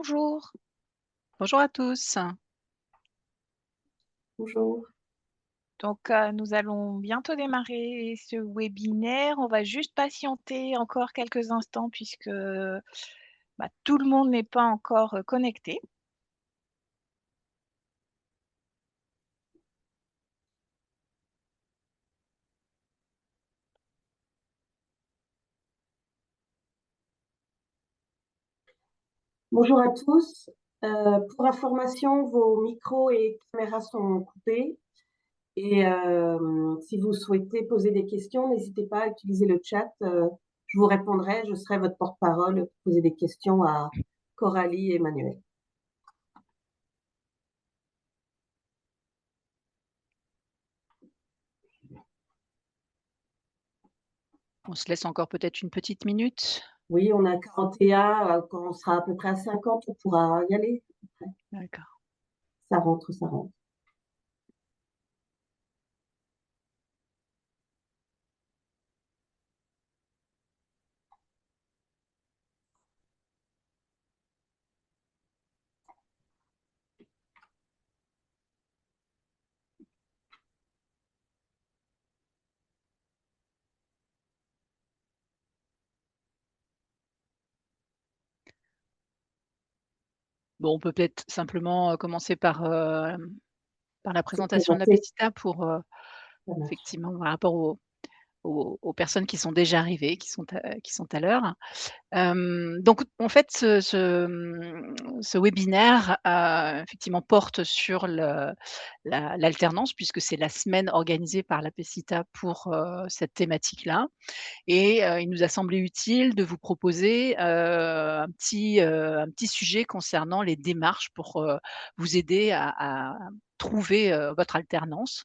Bonjour. Bonjour à tous. Bonjour. Donc, nous allons bientôt démarrer ce webinaire. On va juste patienter encore quelques instants puisque, tout le monde n'est pas encore, connecté. Bonjour à tous. Pour information, vos micros et caméras sont coupés. Et si vous souhaitez poser des questions, n'hésitez pas à utiliser le chat. Je vous répondrai, je serai votre porte-parole pour poser des questions à Coralie et Emmanuel. On se laisse encore peut-être une petite minute? Oui, on a 41, quand on sera à peu près à 50, on pourra y aller. D'accord. Ça rentre, ça rentre. Bon, on peut peut-être simplement, commencer par la Se présentation de la présenter, PECITA pour, ça marche. effectivement, par rapport aux personnes qui sont déjà arrivées, qui sont à l'heure. Donc en fait, ce webinaire, effectivement porte sur l'alternance puisque c'est la semaine organisée par la PECITA pour, cette thématique-là. Et il nous a semblé utile de vous proposer, un petit sujet concernant les démarches pour, vous aider à trouver, votre alternance.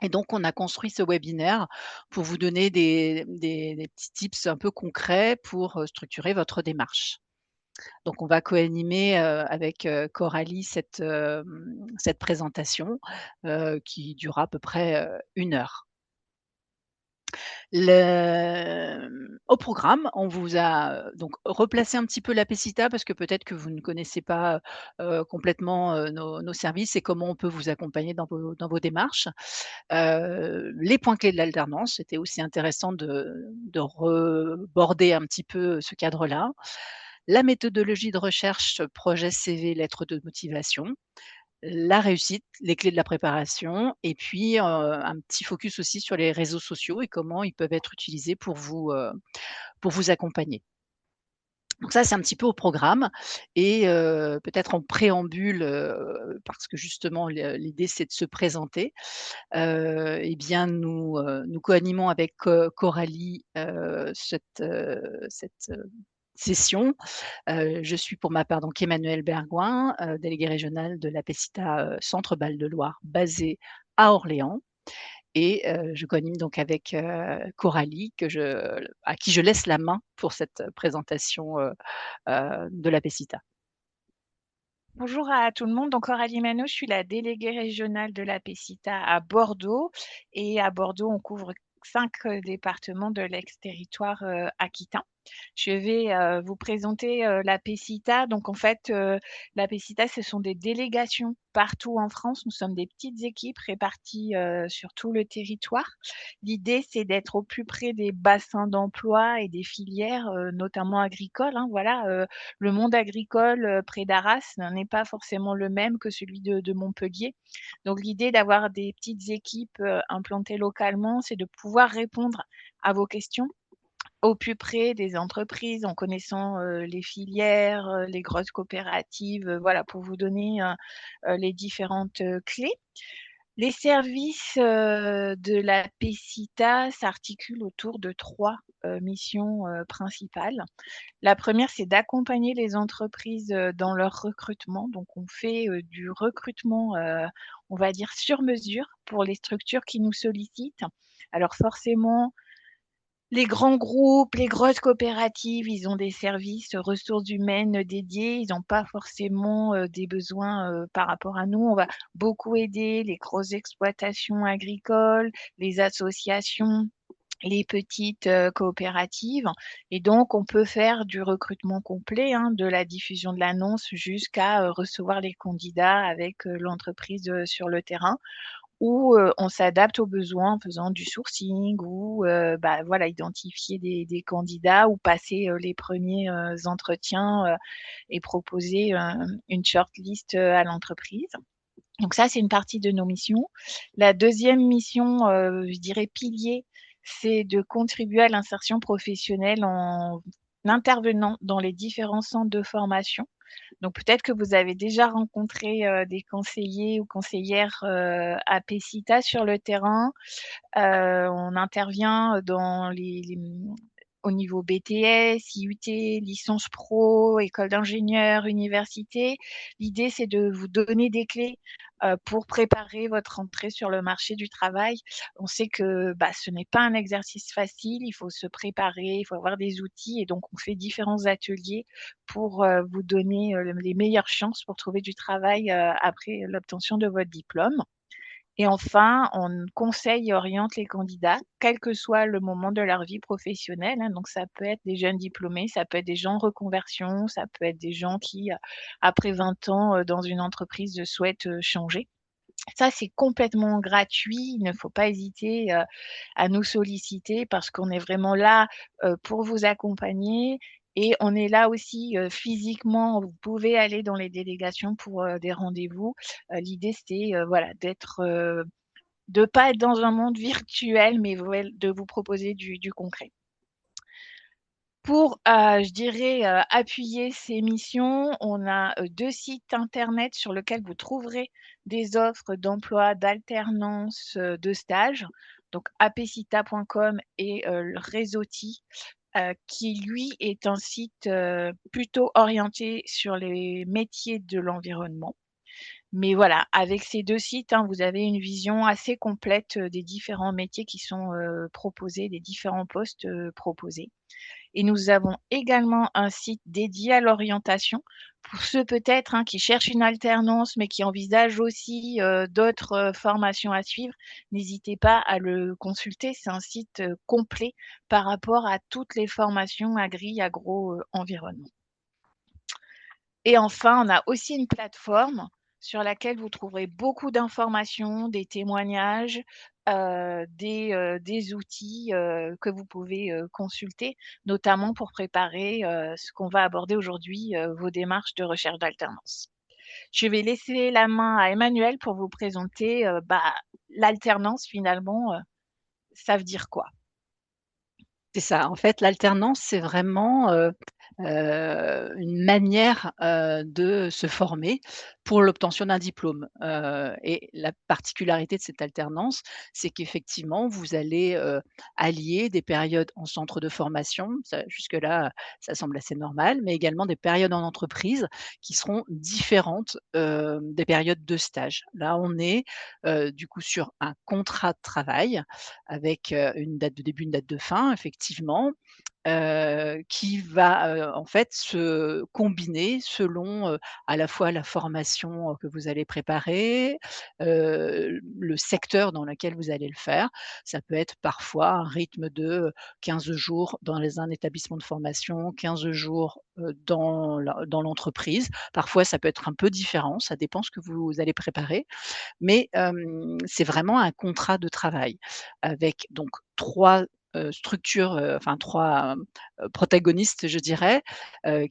Et donc on a construit ce webinaire pour vous donner des petits tips un peu concrets pour, structurer votre démarche. Donc on va co-animer, avec, Coralie cette présentation, qui durera à peu près, 1 heure. Au programme, on vous a, donc replacé un petit peu la Pessita parce que peut-être que vous ne connaissez pas, complètement, nos services et comment on peut vous accompagner dans vos démarches. Les points clés de l'alternance, c'était aussi intéressant de reborder un petit peu ce cadre-là. La méthodologie de recherche, projet CV, lettre de motivation, la réussite, les clés de la préparation et puis, un petit focus aussi sur les réseaux sociaux et comment ils peuvent être utilisés pour vous accompagner. Donc ça, c'est un petit peu au programme et peut-être en préambule, parce que justement l'idée c'est de se présenter, et bien nous co-animons avec, Coralie, cette session. Je suis pour ma part donc Emmanuelle Bergouin, déléguée régionale de la PECITA, Centre Val de Loire, basée à Orléans et je co-anime donc avec, Coralie à qui je laisse la main pour cette présentation, de la PECITA. Bonjour à tout le monde. Donc Coralie Mano, je suis la déléguée régionale de la PECITA à Bordeaux et à Bordeaux, on couvre 5 départements de l'ex-territoire, aquitain. Je vais, vous présenter, la PECITA. Donc en fait, la PECITA, ce sont des délégations partout en France. Nous sommes des petites équipes réparties, sur tout le territoire. L'idée, c'est d'être au plus près des bassins d'emploi et des filières, notamment agricoles, hein. Voilà, le monde agricole, près d'Arras n'est pas forcément le même que celui de Montpellier. Donc l'idée d'avoir des petites équipes, implantées localement, c'est de pouvoir répondre à vos questions au plus près des entreprises, en connaissant, les filières, les grosses coopératives, voilà, pour vous donner, les différentes, clés. Les services, de la PECITA s'articulent autour de 3 missions, principales. La première, c'est d'accompagner les entreprises, dans leur recrutement. Donc on fait, du recrutement, on va dire sur mesure pour les structures qui nous sollicitent. Alors forcément, les grands groupes, les grosses coopératives, ils ont des services ressources humaines dédiés. Ils ont pas forcément, des besoins, par rapport à nous. On va beaucoup aider les grosses exploitations agricoles, les associations, les petites coopératives. Et donc, on peut faire du recrutement complet, hein, de la diffusion de l'annonce jusqu'à recevoir les candidats avec l'entreprise sur le terrain, ou on s'adapte aux besoins en faisant du sourcing ou bah, voilà, identifier des candidats ou passer les premiers entretiens et proposer une shortlist à l'entreprise. Donc ça, c'est une partie de nos missions. La deuxième mission, je dirais pilier, c'est de contribuer à l'insertion professionnelle en intervenant dans les différents centres de formation. Donc peut-être que vous avez déjà rencontré des conseillers ou conseillères à Pessita sur le terrain. On intervient dans au niveau BTS, IUT, licence pro, école d'ingénieur, université. L'idée, c'est de vous donner des clés pour préparer votre entrée sur le marché du travail. On sait que bah, ce n'est pas un exercice facile, il faut se préparer, il faut avoir des outils et donc on fait différents ateliers pour vous donner les meilleures chances pour trouver du travail après l'obtention de votre diplôme. Et enfin, on conseille et oriente les candidats, quel que soit le moment de leur vie professionnelle, hein. Donc ça peut être des jeunes diplômés, ça peut être des gens en reconversion, ça peut être des gens qui, après 20 ans, dans une entreprise, souhaitent, changer. Ça, c'est complètement gratuit. Il ne faut pas hésiter, à nous solliciter parce qu'on est vraiment là, pour vous accompagner et on est là aussi, physiquement. Vous pouvez aller dans les délégations pour, des rendez-vous. L'idée, c'est, voilà, de pas être dans un monde virtuel, mais de vous proposer du concret. Pour, je dirais, appuyer ces missions, on a, 2 sites internet sur lesquels vous trouverez des offres d'emploi, d'alternance, de stage. Donc apcita.com et le Réseauti, qui lui est un site, plutôt orienté sur les métiers de l'environnement. Mais voilà, avec ces 2 sites, hein, vous avez une vision assez complète, des différents métiers qui sont, proposés, des différents postes, proposés. Et nous avons également un site dédié à l'orientation pour ceux peut-être, hein, qui cherchent une alternance, mais qui envisagent aussi, d'autres, formations à suivre. N'hésitez pas à le consulter. C'est un site, complet par rapport à toutes les formations agri, agro, environnement. Et enfin, on a aussi une plateforme sur laquelle vous trouverez beaucoup d'informations, des témoignages, des outils, que vous pouvez, consulter, notamment pour préparer, ce qu'on va aborder aujourd'hui, vos démarches de recherche d'alternance. Je vais laisser la main à Emmanuel pour vous présenter, bah, l'alternance finalement, ça veut dire quoi? C'est ça. En fait, l'alternance, c'est vraiment, une manière, de se former pour l'obtention d'un diplôme, et la particularité de cette alternance, c'est qu'effectivement, vous allez, allier des périodes en centre de formation, ça jusque-là, ça semble assez normal, mais également des périodes en entreprise qui seront différentes, des périodes de stage. Là, on est, du coup sur un contrat de travail avec, une date de début, une date de fin, effectivement, qui va, en fait, se combiner selon, à la fois la formation, que vous allez préparer, le secteur dans lequel vous allez le faire. Ça peut être parfois un rythme de 15 jours dans un établissement de formation, 15 jours, dans l'entreprise. Parfois, ça peut être un peu différent, ça dépend ce que vous allez préparer, mais c'est vraiment un contrat de travail avec donc 3 structures, enfin 3 protagonistes, je dirais,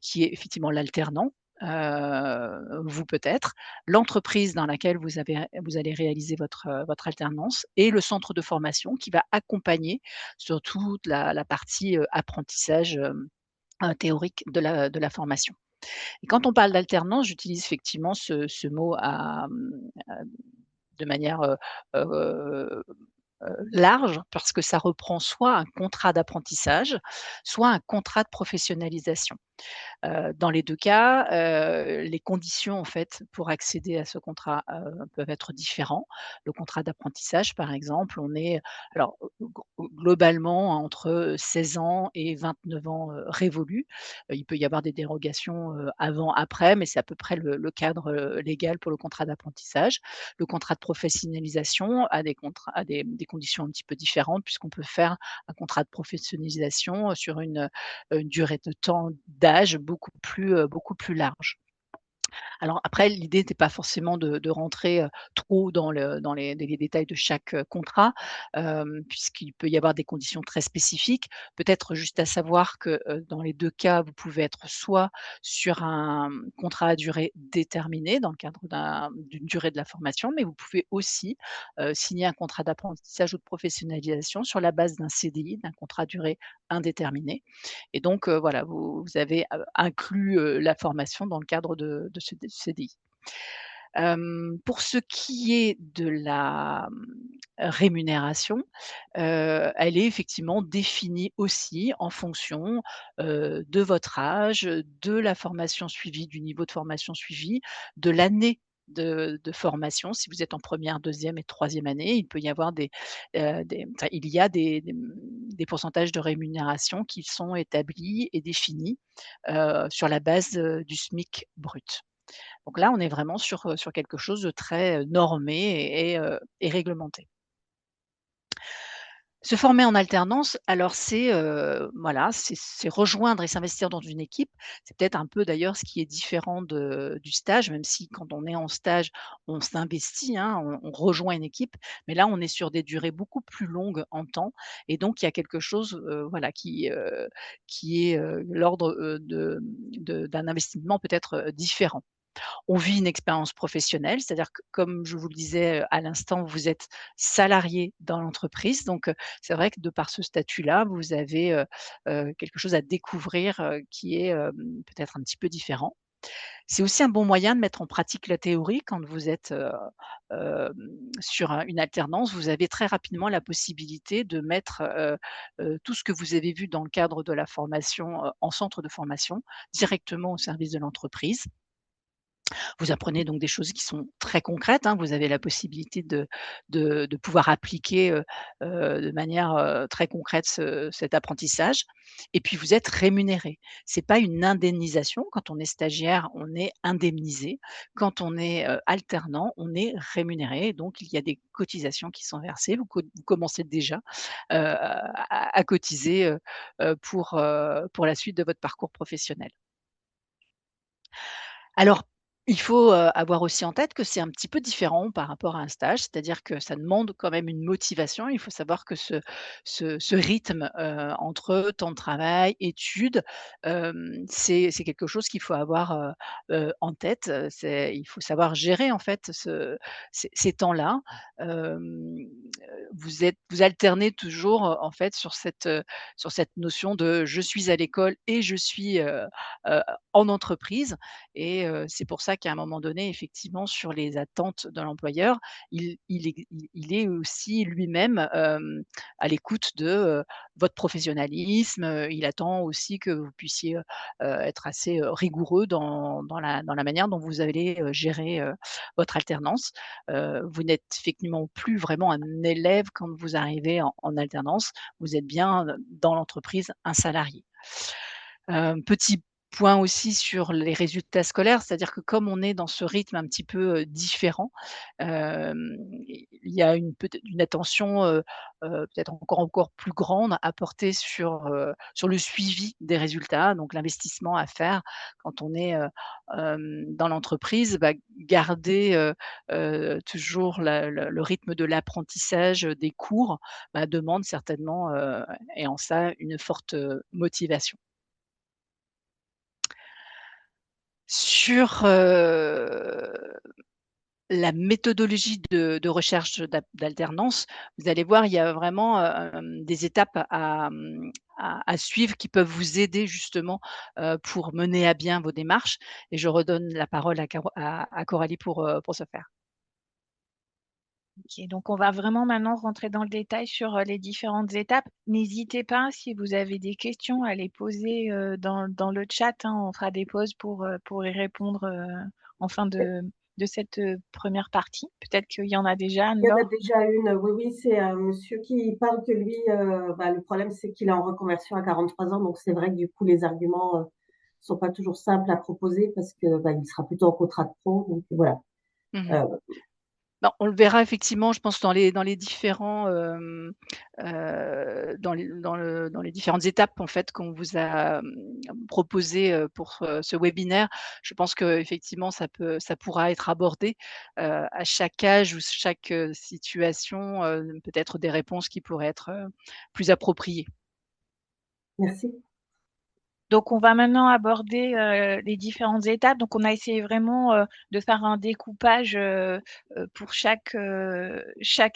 qui est effectivement l'alternant, vous peut-être, l'entreprise dans laquelle vous allez réaliser votre alternance et le centre de formation qui va accompagner sur toute la partie, apprentissage, théorique de la formation. Et quand on parle d'alternance, j'utilise effectivement ce mot de manière, large parce que ça reprend soit un contrat d'apprentissage, soit un contrat de professionnalisation. Dans les 2 cas, les conditions en fait pour accéder à ce contrat, peuvent être différents. Le contrat d'apprentissage par exemple, on est alors globalement entre 16 ans et 29 ans, révolus. Il peut y avoir des dérogations, avant, après, mais c'est à peu près le cadre, légal pour le contrat d'apprentissage. Le contrat de professionnalisation a des conditions un petit peu différentes puisqu'on peut faire un contrat de professionnalisation sur une durée de temps d'âge beaucoup plus large. Alors après, l'idée n'était pas forcément de rentrer, trop dans les détails de chaque, contrat, puisqu'il peut y avoir des conditions très spécifiques. Peut-être juste à savoir que, dans les 2 cas, vous pouvez être soit sur un, contrat à durée déterminée dans le cadre d'une durée de la formation, mais vous pouvez aussi, signer un contrat d'apprentissage ou de professionnalisation sur la base d'un CDI, d'un contrat à durée indéterminée. Et donc, voilà, vous avez, inclus, la formation dans le cadre de ce CDI. Pour ce qui est de la, rémunération, elle est effectivement définie aussi en fonction, de votre âge, de la formation suivie, du niveau de formation suivi, de l'année de formation. Si vous êtes en première, deuxième et troisième année, il peut y avoir enfin, il y a des pourcentages de rémunération qui sont établis et définis, sur la base, du SMIC brut. Donc là, on est vraiment sur quelque chose de très, normé et réglementé. Se former en alternance, alors c'est, voilà, c'est rejoindre et s'investir dans une équipe. C'est peut-être un peu d'ailleurs ce qui est différent du stage, même si quand on est en stage, on s'investit, hein, on rejoint une équipe. Mais là, on est sur des durées beaucoup plus longues en temps et donc il y a quelque chose, voilà, qui est, l'ordre, d'un investissement peut-être, différent. On vit une expérience professionnelle, c'est-à-dire que comme je vous le disais, à l'instant, vous êtes salarié dans l'entreprise, donc c'est vrai que de par ce statut-là, vous avez, quelque chose à découvrir, qui est, peut-être un petit peu différent. C'est aussi un bon moyen de mettre en pratique la théorie quand vous êtes, hem, sur une alternance. Vous avez très rapidement la possibilité de mettre, tout ce que vous avez vu dans le cadre de la formation, en centre de formation, directement au service de l'entreprise. Vous apprenez donc des choses qui sont très concrètes, hein. Vous avez la possibilité de pouvoir appliquer, de manière, très concrète cet apprentissage et puis vous êtes rémunéré. C'est pas une indemnisation. Quand on est stagiaire, on est indemnisé. Quand on est, alternant, on est rémunéré. Donc il y a des cotisations qui sont versées. Vous commencez déjà, à cotiser, pour la suite de votre parcours professionnel. Alors, il faut, avoir aussi en tête que c'est un petit peu différent par rapport à un stage, c'est-à-dire que ça demande quand même une motivation. Il faut savoir que ce rythme, entre temps de travail, études, c'est quelque chose qu'il faut avoir, en tête. Il faut savoir gérer en fait ces temps-là. Hem, vous alternez toujours, en fait sur cette notion de: «Je suis à l'école et je suis, heu, en entreprise». Et c'est pour ça qu'à un moment donné, effectivement, sur les attentes de l'employeur, il est aussi lui-même, à l'écoute de, votre professionnalisme, il attend aussi que vous puissiez, être assez, rigoureux dans la manière dont vous allez, gérer, votre alternance. Vous n'êtes effectivement plus vraiment un élève quand vous arrivez en alternance, vous êtes bien, dans l'entreprise, un salarié. Petit point aussi sur les résultats scolaires, c'est-à-dire que comme on est dans ce rythme un petit peu, différent, il y a peut-être une attention, peut-être encore plus grande à porter sur le suivi des résultats, donc l'investissement à faire quand on est, dans l'entreprise, bah, garder, toujours le rythme de l'apprentissage, des cours, bah, demande certainement, et en ça une forte, motivation. Sur, la méthodologie de recherche d'alternance, vous allez voir, il y a vraiment, des étapes à suivre qui peuvent vous aider justement, pour mener à bien vos démarches et je redonne la parole à Coralie pour ce faire. OK, donc on va vraiment maintenant rentrer dans le détail sur, les différentes étapes. N'hésitez pas, si vous avez des questions, à les poser, dans le chat, hein. On fera des pauses pour y répondre, en fin de cette, 1re partie. Peut-être qu'il y en a déjà, Il y en a Anne-Laure? déjà une, oui, oui, c'est un monsieur qui parle que lui, le problème, c'est qu'il est en reconversion à 43 ans, donc c'est vrai que du coup, les arguments, sont pas toujours simples à proposer parce que, il sera plutôt en contrat de pro, donc voilà. Mmh. Heu, Bah, on le verra effectivement, je pense dans les différents, dans les différentes étapes en fait qu'on vous a, proposées, pour, ce webinaire. Je pense qu'effectivement ça pourra être abordé, à chaque âge ou chaque, situation, peut-être des réponses qui pourraient être, plus appropriées. Merci. Donc on va maintenant aborder, les différentes étapes. Donc on a essayé vraiment, de faire un découpage, pour chaque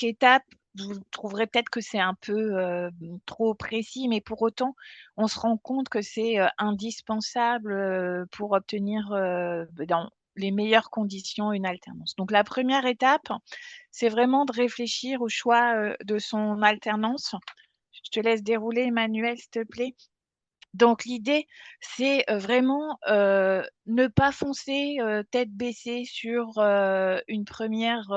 étape. Vous trouverez peut-être que c'est un peu, trop précis, mais pour autant, on se rend compte que c'est, indispensable, pour obtenir, dans les meilleures conditions, une alternance. Donc la première étape, c'est vraiment de réfléchir au choix, de son alternance. Je te laisse dérouler, Emmanuel, s'il te plaît. Donc l'idée, c'est, vraiment, ne pas foncer, tête baissée sur, une première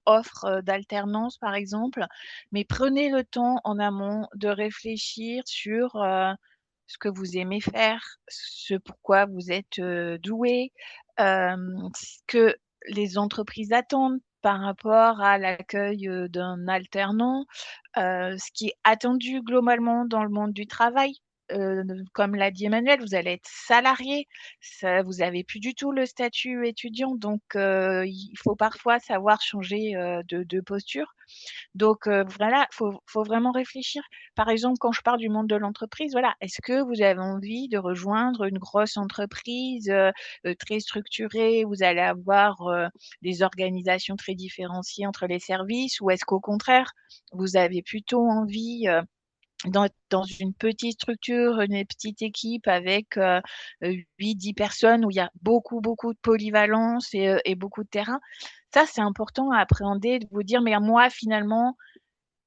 offre, d'alternance, par exemple, mais prenez le temps en amont de réfléchir sur, ce que vous aimez faire, ce pourquoi vous êtes, doués, ce que les entreprises attendent par rapport à l'accueil, d'un alternant, ce qui est attendu globalement dans le monde du travail. Comme l'a dit Emmanuel, vous allez être salarié, ça vous avez plus du tout le statut étudiant, donc il faut parfois savoir changer, de posture. Donc voilà, faut vraiment réfléchir. Par exemple, quand je parle du monde de l'entreprise, voilà, est-ce que vous avez envie de rejoindre une grosse entreprise, très structurée, où vous allez avoir, des organisations très différenciées entre les services? Ou est-ce qu'au contraire, vous avez plutôt envie, dans une petite structure, une petite équipe avec, 8-10 personnes où il y a beaucoup, beaucoup de polyvalence et beaucoup de terrain. Ça, c'est important à appréhender, de vous dire: «Mais moi, finalement,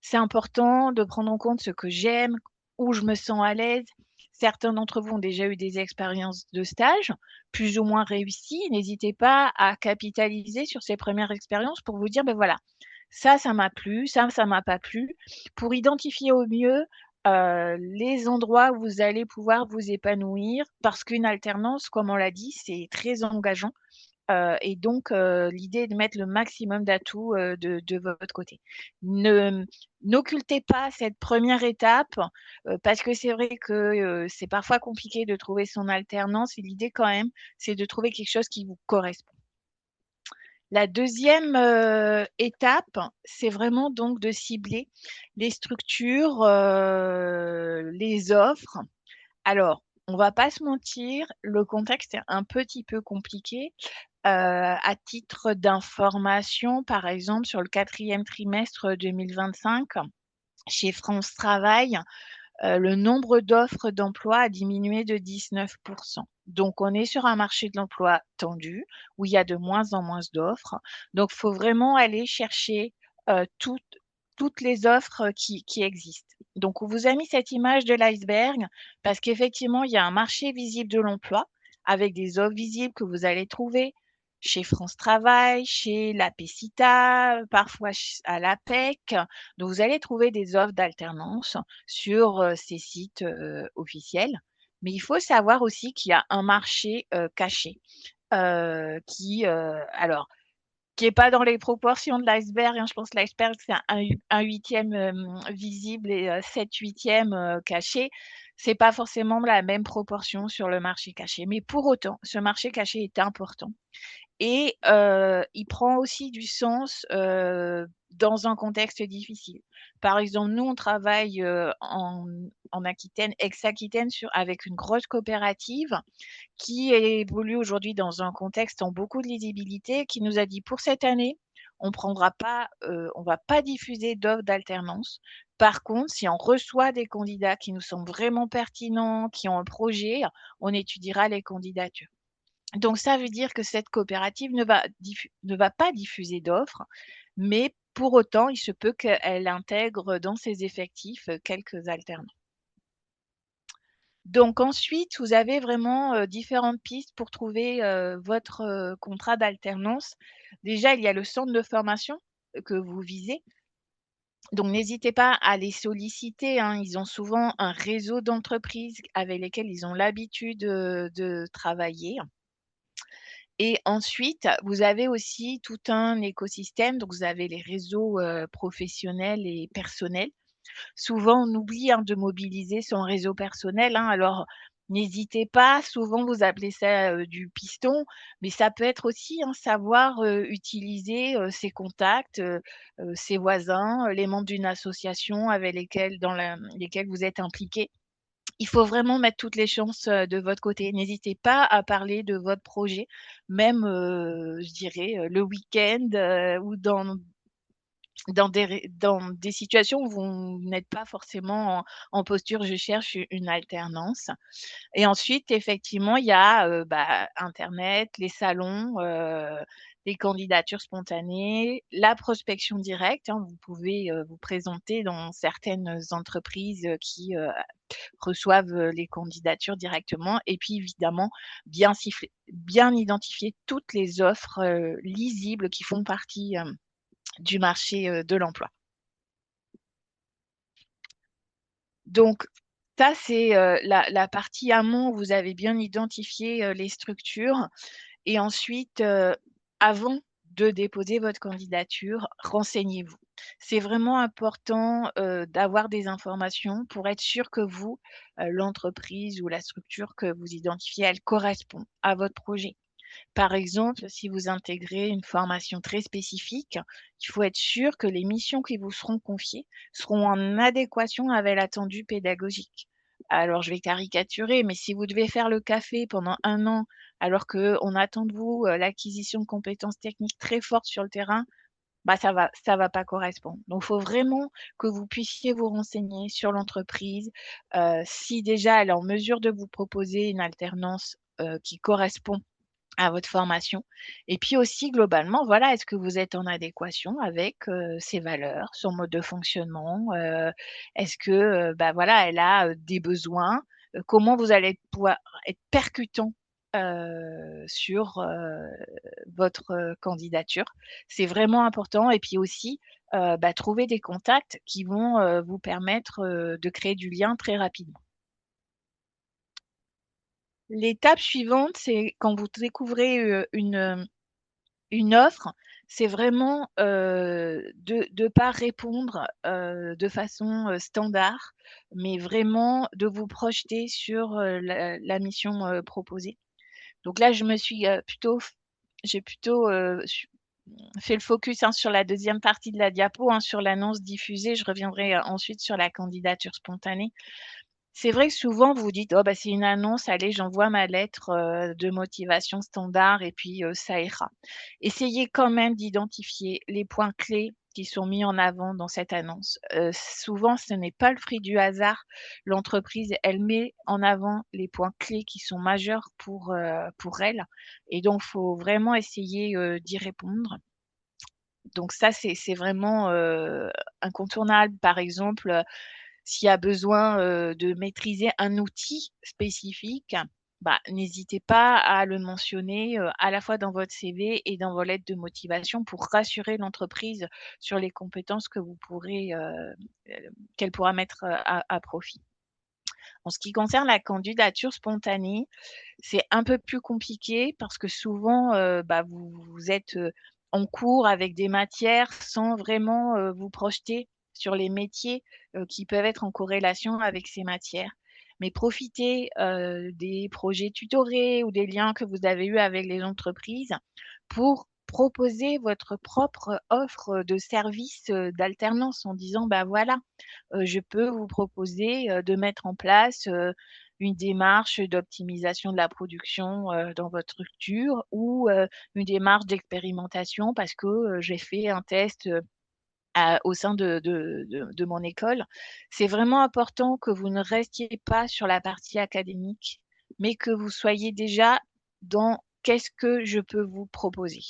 c'est important de prendre en compte ce que j'aime, où je me sens à l'aise». Certains d'entre vous ont déjà eu des expériences de stage, plus ou moins réussies. N'hésitez pas à capitaliser sur ces premières expériences pour vous dire: «Beh, voilà, ça m'a plu, ça m'a pas plu», pour identifier au mieux, les endroits où vous allez pouvoir vous épanouir. Parce qu'une alternance, comme on l'a dit, c'est très engageant. Et donc l'idée est de mettre le maximum d'atouts, de votre côté. Ne N'occultez pas cette première étape, parce que c'est vrai que, c'est parfois compliqué de trouver son alternance, et l'idée quand même, c'est de trouver quelque chose qui vous correspond. La deuxième étape, c'est vraiment donc de cibler les structures, les offres. Alors, on va pas se mentir, le contexte est un petit peu compliqué. À titre d'information, par exemple, sur le 4e trimestre 2025, chez France Travail, le nombre d'offres d'emploi a diminué de 19. Donc on est sur un marché de l'emploi tendu, où il y a de moins en moins d'offres. Donc il faut vraiment aller chercher, toutes les offres qui existent. Donc on vous a mis cette image de l'iceberg parce qu'effectivement, il y a un marché visible de l'emploi avec des offres visibles que vous allez trouver chez France Travail, chez la Pecita, parfois à l'APEC. Donc vous allez trouver des offres d'alternance sur, ces sites, officiels. Mais il faut savoir aussi qu'il y a un marché, caché, alors qui est pas dans les proportions de l'iceberg, hein. Je pense que l'iceberg, c'est un 8e, visible et 7/8e, caché. C'est pas forcément la même proportion sur le marché caché. Mais pour autant, ce marché caché est important. Et il prend aussi du sens, dans un contexte difficile. Par exemple, nous, on travaille, en Aquitaine, ex-Aquitaine, avec une grosse coopérative qui évolue aujourd'hui dans un contexte en beaucoup de lisibilité, qui nous a dit: «Pour cette année, on va pas diffuser d'offres d'alternance. Par contre, si on reçoit des candidats qui nous semblent vraiment pertinents, qui ont un projet, on étudiera les candidatures». Donc ça veut dire que cette coopérative ne va pas diffuser d'offres, mais pour autant, il se peut qu'elle intègre dans ses effectifs quelques alternants. Donc ensuite, vous avez vraiment différentes pistes pour trouver votre contrat d'alternance. Déjà, il y a le centre de formation que vous visez. Donc n'hésitez pas à les solliciter, hein. Ils ont souvent un réseau d'entreprises avec lesquelles ils ont l'habitude de travailler. Et ensuite, vous avez aussi tout un écosystème. Donc vous avez les réseaux professionnels et personnels. Souvent, on oublie, hein, de mobiliser son réseau personnel, hein. Alors, n'hésitez pas, souvent vous appelez ça, du piston, mais ça peut être aussi, hein, savoir, utiliser, ses contacts, ses voisins, les membres d'une association avec lesquels vous êtes impliqués. Il faut vraiment mettre toutes les chances, de votre côté. N'hésitez pas à parler de votre projet, même, je dirais, le week-end, ou dans des situations où vous n'êtes pas forcément en posture «je cherche une alternance». Et ensuite, effectivement, il y a, internet, les salons, les candidatures spontanées, la prospection directe, hein. Vous pouvez, vous présenter dans certaines entreprises, qui, reçoivent, les candidatures directement et puis évidemment, bien identifier toutes les offres, lisibles qui font partie, du marché, de l'emploi. Donc ça, c'est, la partie amont où vous avez bien identifié, les structures et ensuite, avant de déposer votre candidature, renseignez-vous. C'est vraiment important, d'avoir des informations pour être sûr que vous, l'entreprise ou la structure que vous identifiez, elle correspond à votre projet. Par exemple, si vous intégrez une formation très spécifique, il faut être sûr que les missions qui vous seront confiées seront en adéquation avec l'attendu pédagogique. Alors, je vais caricaturer, mais si vous devez faire le café pendant 1 an, alors qu'on attend de vous l'acquisition de compétences techniques très fortes sur le terrain, bah, ça va pas correspondre. Donc, il faut vraiment que vous puissiez vous renseigner sur l'entreprise, si déjà elle est en mesure de vous proposer une alternance, qui correspond à votre formation et puis aussi globalement, voilà, est-ce que vous êtes en adéquation avec, ses valeurs, son mode de fonctionnement? Est-ce que, voilà, elle a, des besoins? Comment vous allez pouvoir être percutant, sur, votre, candidature? C'est vraiment important et puis aussi, trouver des contacts qui vont, vous permettre, de créer du lien très rapidement. L'étape suivante, c'est quand vous découvrez, une offre, c'est vraiment, de pas répondre, de façon, standard, mais vraiment de vous projeter sur, la mission, proposée. Donc là, je me suis, plutôt f j'ai plutôt, fait le focus, hein, sur la deuxième partie de la diapo, hein, sur l'annonce diffusée. Je reviendrai, ensuite sur la candidature spontanée. C'est vrai que souvent vous vous dites: «Oh c'est une annonce, allez j'envoie ma lettre, de motivation standard et puis, ça ira». Essayez quand même d'identifier les points clés qui sont mis en avant dans cette annonce. Souvent ce n'est pas le fruit du hasard. L'entreprise, elle met en avant les points clés qui sont majeurs pour elle et donc faut vraiment essayer, d'y répondre. Donc ça c'est vraiment, incontournable. Par exemple, s'il y a besoin, de maîtriser un outil spécifique, n'hésitez pas à le mentionner, à la fois dans votre CV et dans vos lettres de motivation pour rassurer l'entreprise sur les compétences que vous pourrez, qu'elle pourra mettre, à profit. En ce qui concerne la candidature spontanée, c'est un peu plus compliqué parce que souvent, vous êtes, en cours avec des matières sans vraiment, vous projeter sur les métiers, qui peuvent être en corrélation avec ces matières. Mais profitez, des projets tutorés ou des liens que vous avez eus avec les entreprises pour proposer votre propre offre de service, d'alternance en disant: «Bah, voilà, je peux vous proposer, de mettre en place, une démarche d'optimisation de la production, dans votre structure ou, une démarche d'expérimentation parce que, j'ai fait un test, au sein de mon école». C'est vraiment important que vous ne restiez pas sur la partie académique, mais que vous soyez déjà dans: «Qu'est-ce que je peux vous proposer?»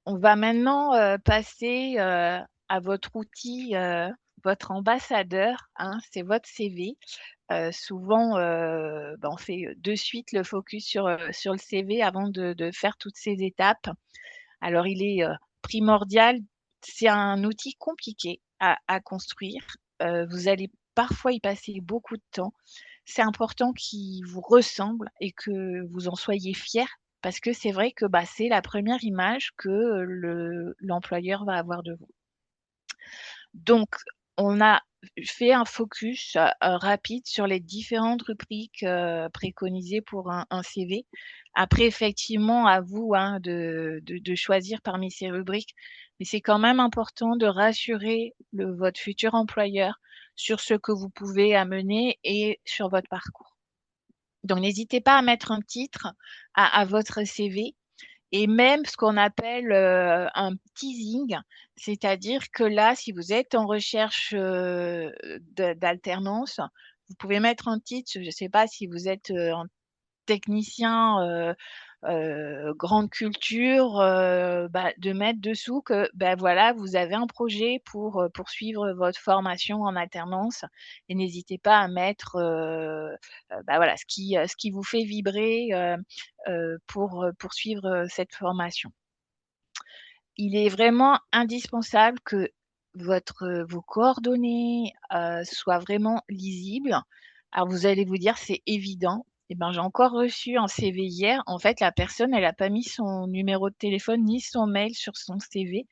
On va maintenant passer à votre outil, votre ambassadeur, hein, c'est votre CV. Souvent, on fait de suite le focus sur le CV avant de faire toutes ces étapes. Alors il est primordial, c'est un outil compliqué à construire. Vous allez parfois y passer beaucoup de temps. C'est important qu'il vous ressemble et que vous en soyez fiers parce que c'est vrai que, c'est la première image que l'employeur va avoir de vous. Donc, on a fait un focus rapide sur les différentes rubriques préconisées pour un CV. Après, effectivement, à vous, hein, de choisir parmi ces rubriques, mais c'est quand même important de rassurer votre futur employeur sur ce que vous pouvez amener et sur votre parcours. Donc, n'hésitez pas à mettre un titre à votre CV et même ce qu'on appelle un teasing, c'est-à-dire que là, si vous êtes en recherche d'alternance, vous pouvez mettre un titre, je ne sais pas si vous êtes un technicien grande culture, de mettre dessous que, voilà, vous avez un projet pour poursuivre votre formation en alternance et n'hésitez pas à mettre voilà, ce qui vous fait vibrer pour poursuivre cette formation. Il est vraiment indispensable que vos coordonnées soient vraiment lisibles. Alors vous allez vous dire: «C'est évident». Eh ben, j'ai encore reçu un CV hier. En fait, la personne, elle a pas mis son numéro de téléphone ni son mail sur son CV.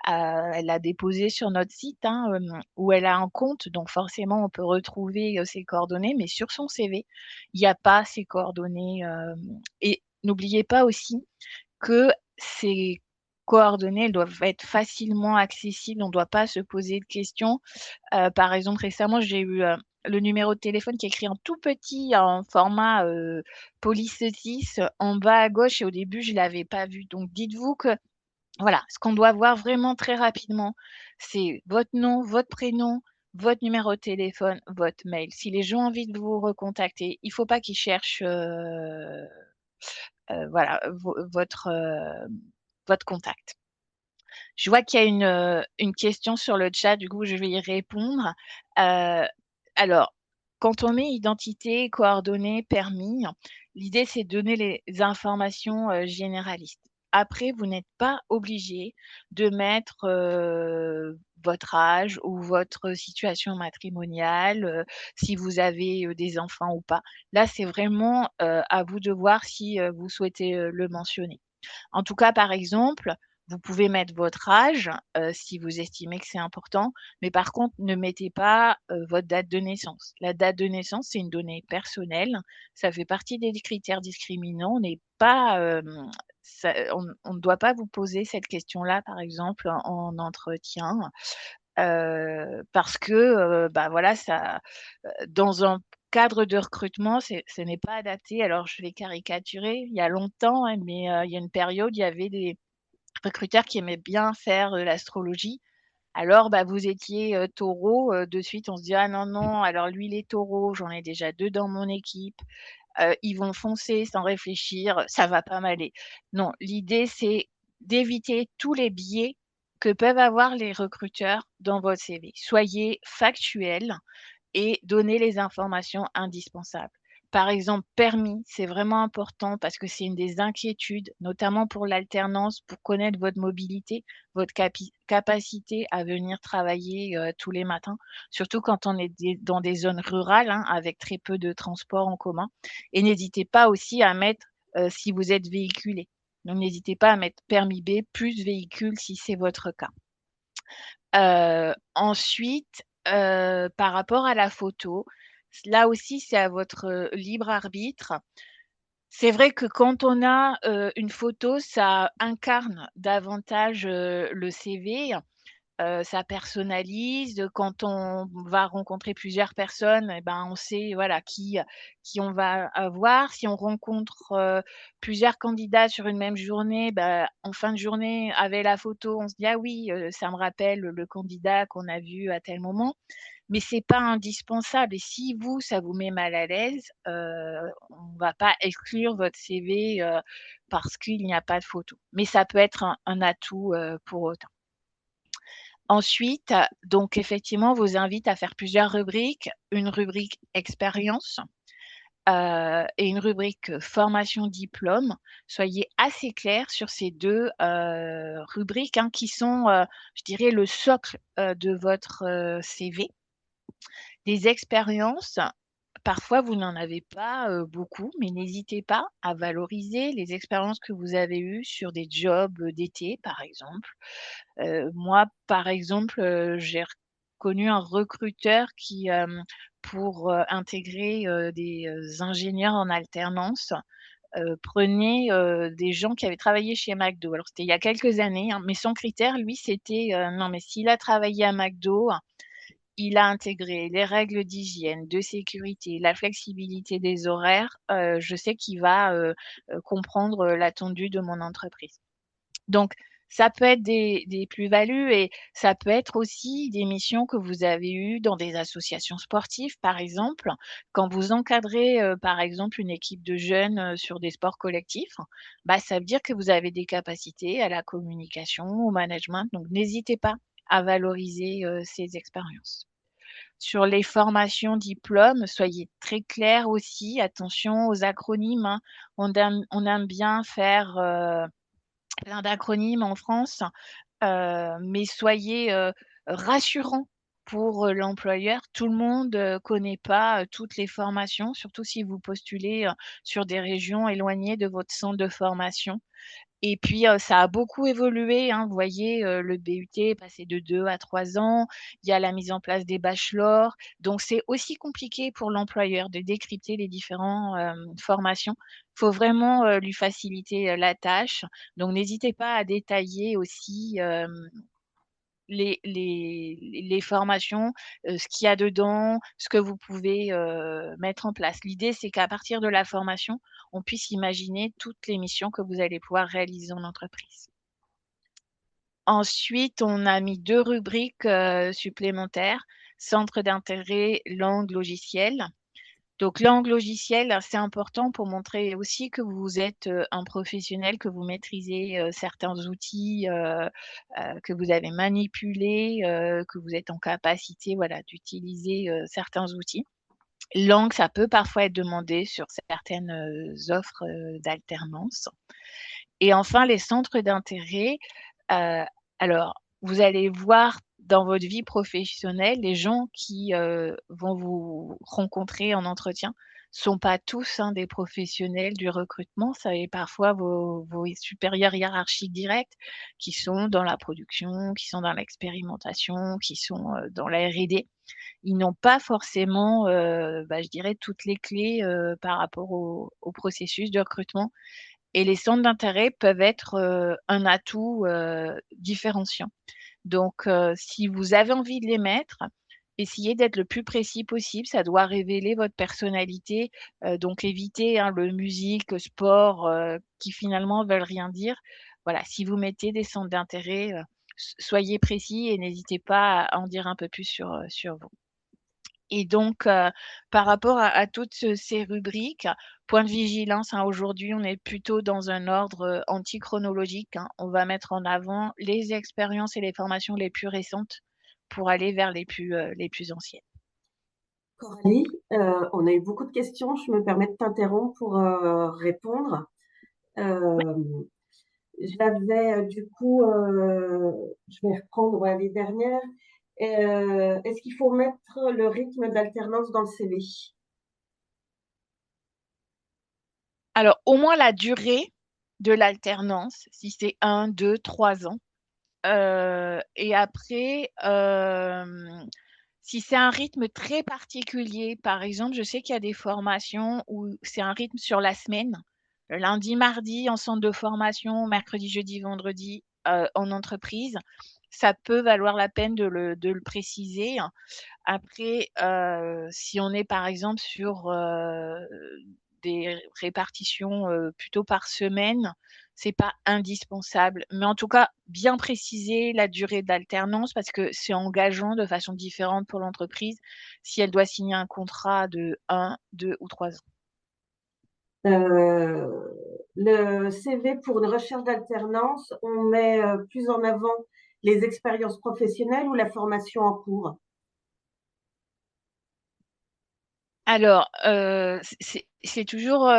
Elle l'a déposé sur notre site, hein, où elle a un compte, donc forcément on peut retrouver, ses coordonnées, mais sur son CV, il y a pas ses coordonnées, et n'oubliez pas aussi que ces coordonnées, elles doivent être facilement accessibles. On ne doit pas se poser de questions. Par exemple, récemment, j'ai eu, le numéro de téléphone qui est écrit en tout petit, en format, police 6 en bas à gauche et au début, je ne l'avais pas vu. Donc dites-vous que voilà, ce qu'on doit voir vraiment très rapidement, c'est votre nom, votre prénom, votre numéro de téléphone, votre mail. Si les gens ont envie de vous recontacter, il ne faut pas qu'ils cherchent, voilà, votre contact. Je vois qu'il y a une question sur le chat, du coup, je vais y répondre. Alors, quand on met identité, coordonnées, permis, l'idée, c'est de donner les informations, généralistes. Après, vous n'êtes pas obligé de mettre, votre âge ou votre situation matrimoniale, si vous avez, des enfants ou pas. Là, c'est vraiment, à vous de voir si, vous souhaitez, le mentionner. En tout cas, par exemple, vous pouvez mettre votre âge, si vous estimez que c'est important, mais par contre, ne mettez pas, votre date de naissance. La date de naissance, c'est une donnée personnelle, ça fait partie des critères discriminants. On n'est pas, on ne doit pas vous poser cette question-là, par exemple, en entretien, parce que, voilà, ça, dans un cadre de recrutement, ce n'est pas adapté. Alors je vais caricaturer, il y a longtemps, hein, mais il y a une période, il y avait des recruteurs qui aimaient bien faire, l'astrologie. Alors, vous étiez, Taureau, de suite on se dit: «Ah non, non, alors lui il est Taureau, j'en ai déjà 2 dans mon équipe, ils vont foncer sans réfléchir, ça va pas m'aller». Non, l'idée c'est d'éviter tous les biais que peuvent avoir les recruteurs dans votre CV. Soyez factuels et donner les informations indispensables. Par exemple, permis, c'est vraiment important parce que c'est une des inquiétudes, notamment pour l'alternance, pour connaître votre mobilité, votre capacité à venir travailler tous les matins, surtout quand on est dans des zones rurales, hein, avec très peu de transports en commun. Et n'hésitez pas aussi à mettre si vous êtes véhiculé. Donc n'hésitez pas à mettre permis B plus véhicule si c'est votre cas. Ensuite, par rapport à la photo, là aussi, c'est à votre, libre arbitre. C'est vrai que quand on a, une photo, ça incarne davantage, le CV. ça personnalise. Quand on va rencontrer plusieurs personnes, et ben, on sait, voilà, qui on va avoir. Si on rencontre, plusieurs candidats sur une même journée, bah, en fin de journée, avec la photo, on se dit: «Ah oui, ça me rappelle le candidat qu'on a vu à tel moment». Mais c'est pas indispensable et si vous, ça vous met mal à l'aise, on va pas exclure votre CV, parce qu'il n'y a pas de photo. Mais ça peut être un atout, pour autant. Ensuite, donc effectivement, on vous invite à faire plusieurs rubriques. Une rubrique expérience, et une rubrique, formation diplôme. Soyez assez clairs sur ces 2 rubriques, hein, qui sont, je dirais le socle, de votre, CV. Des expériences, parfois vous n'en avez pas, beaucoup, mais n'hésitez pas à valoriser les expériences que vous avez eues sur des jobs, d'été, par exemple. Moi, par exemple, j'ai connu un recruteur qui, pour, intégrer, des, ingénieurs en alternance, prenait, des gens qui avaient travaillé chez McDo. Alors c'était il y a quelques années, hein, mais son critère, lui, c'était, non, mais s'il a travaillé à McDo, il a intégré les règles d'hygiène, de sécurité, la flexibilité des horaires, je sais qu'il va, comprendre, l'attendu de mon entreprise. Donc ça peut être des plus-values et ça peut être aussi des missions que vous avez eues dans des associations sportives, par exemple. Quand vous encadrez, par exemple, une équipe de jeunes, sur des sports collectifs, bah, ça veut dire que vous avez des capacités à la communication, au management, donc n'hésitez pas à valoriser, ces expériences. Sur les formations diplômes, soyez très clairs aussi, attention aux acronymes, hein. On aime bien faire, plein d'acronymes en France, mais soyez, rassurants pour, l'employeur. Tout le monde, connaît pas, toutes les formations, surtout si vous postulez, sur des régions éloignées de votre centre de formation. Et puis, ça a beaucoup évolué, hein. Vous voyez, le BUT est passé de 2 à 3 ans. Il y a la mise en place des bachelors. Donc c'est aussi compliqué pour l'employeur de décrypter les différents, formations. Il faut vraiment, lui faciliter, la tâche. Donc n'hésitez pas à détailler aussi, les formations, ce qu'il y a dedans, ce que vous pouvez, mettre en place. L'idée, c'est qu'à partir de la formation, on puisse imaginer toutes les missions que vous allez pouvoir réaliser en entreprise. Ensuite, on a mis 2 rubriques, supplémentaires, centre d'intérêt, langue, logiciel. Donc langue logicielle, c'est important pour montrer aussi que vous êtes, un professionnel, que vous maîtrisez, certains outils, que vous avez manipulés, que vous êtes en capacité, voilà, d'utiliser, certains outils. Langue, ça peut parfois être demandé sur certaines, offres, d'alternance. Et enfin les centres d'intérêt, heu, alors vous allez voir dans votre vie professionnelle, les gens qui, vont vous rencontrer en entretien sont pas tous, hein, des professionnels du recrutement. Ça est parfois vos supérieurs hiérarchiques directs qui sont dans la production, qui sont dans l'expérimentation, qui sont, dans la R&D. Ils n'ont pas forcément, bah, je dirais toutes les clés, par rapport au processus de recrutement et les centres d'intérêt peuvent être, un atout, différenciant. Donc, si vous avez envie de les mettre, essayez d'être le plus précis possible. Ça doit révéler votre personnalité, donc évitez, hein, le musique, sport, qui finalement veulent rien dire. Voilà, si vous mettez des centres d'intérêt, soyez précis et n'hésitez pas à en dire un peu plus sur vous. Et donc, par rapport à toutes ces rubriques, point de vigilance, hein, aujourd'hui, on est plutôt dans un ordre, antichronologique, hein. On va mettre en avant les expériences et les formations les plus récentes pour aller vers les plus anciennes. Coralie, on a eu beaucoup de questions. Je me permets de t'interrompre pour répondre. Euh, J'avais du coup, je vais reprendre ouais, les dernières. Est-ce qu'il faut mettre le rythme d'alternance dans le CV? Alors, au moins la durée de l'alternance, si c'est 1, 2, 3 ans. Et après, si c'est un rythme très particulier, par exemple, je sais qu'il y a des formations où c'est un rythme sur la semaine. Le lundi, mardi en centre de formation, mercredi, jeudi, vendredi, en entreprise. ça peut valoir la peine de le préciser. Après, si on est par exemple sur, des répartitions, plutôt par semaine, c'est pas indispensable. Mais en tout cas, bien préciser la durée d'alternance parce que c'est engageant de façon différente pour l'entreprise si elle doit signer un contrat de 1, 2 ou 3 ans. Le CV pour une recherche d'alternance, on met plus en avant les expériences professionnelles ou la formation en cours? Alors, c'est toujours,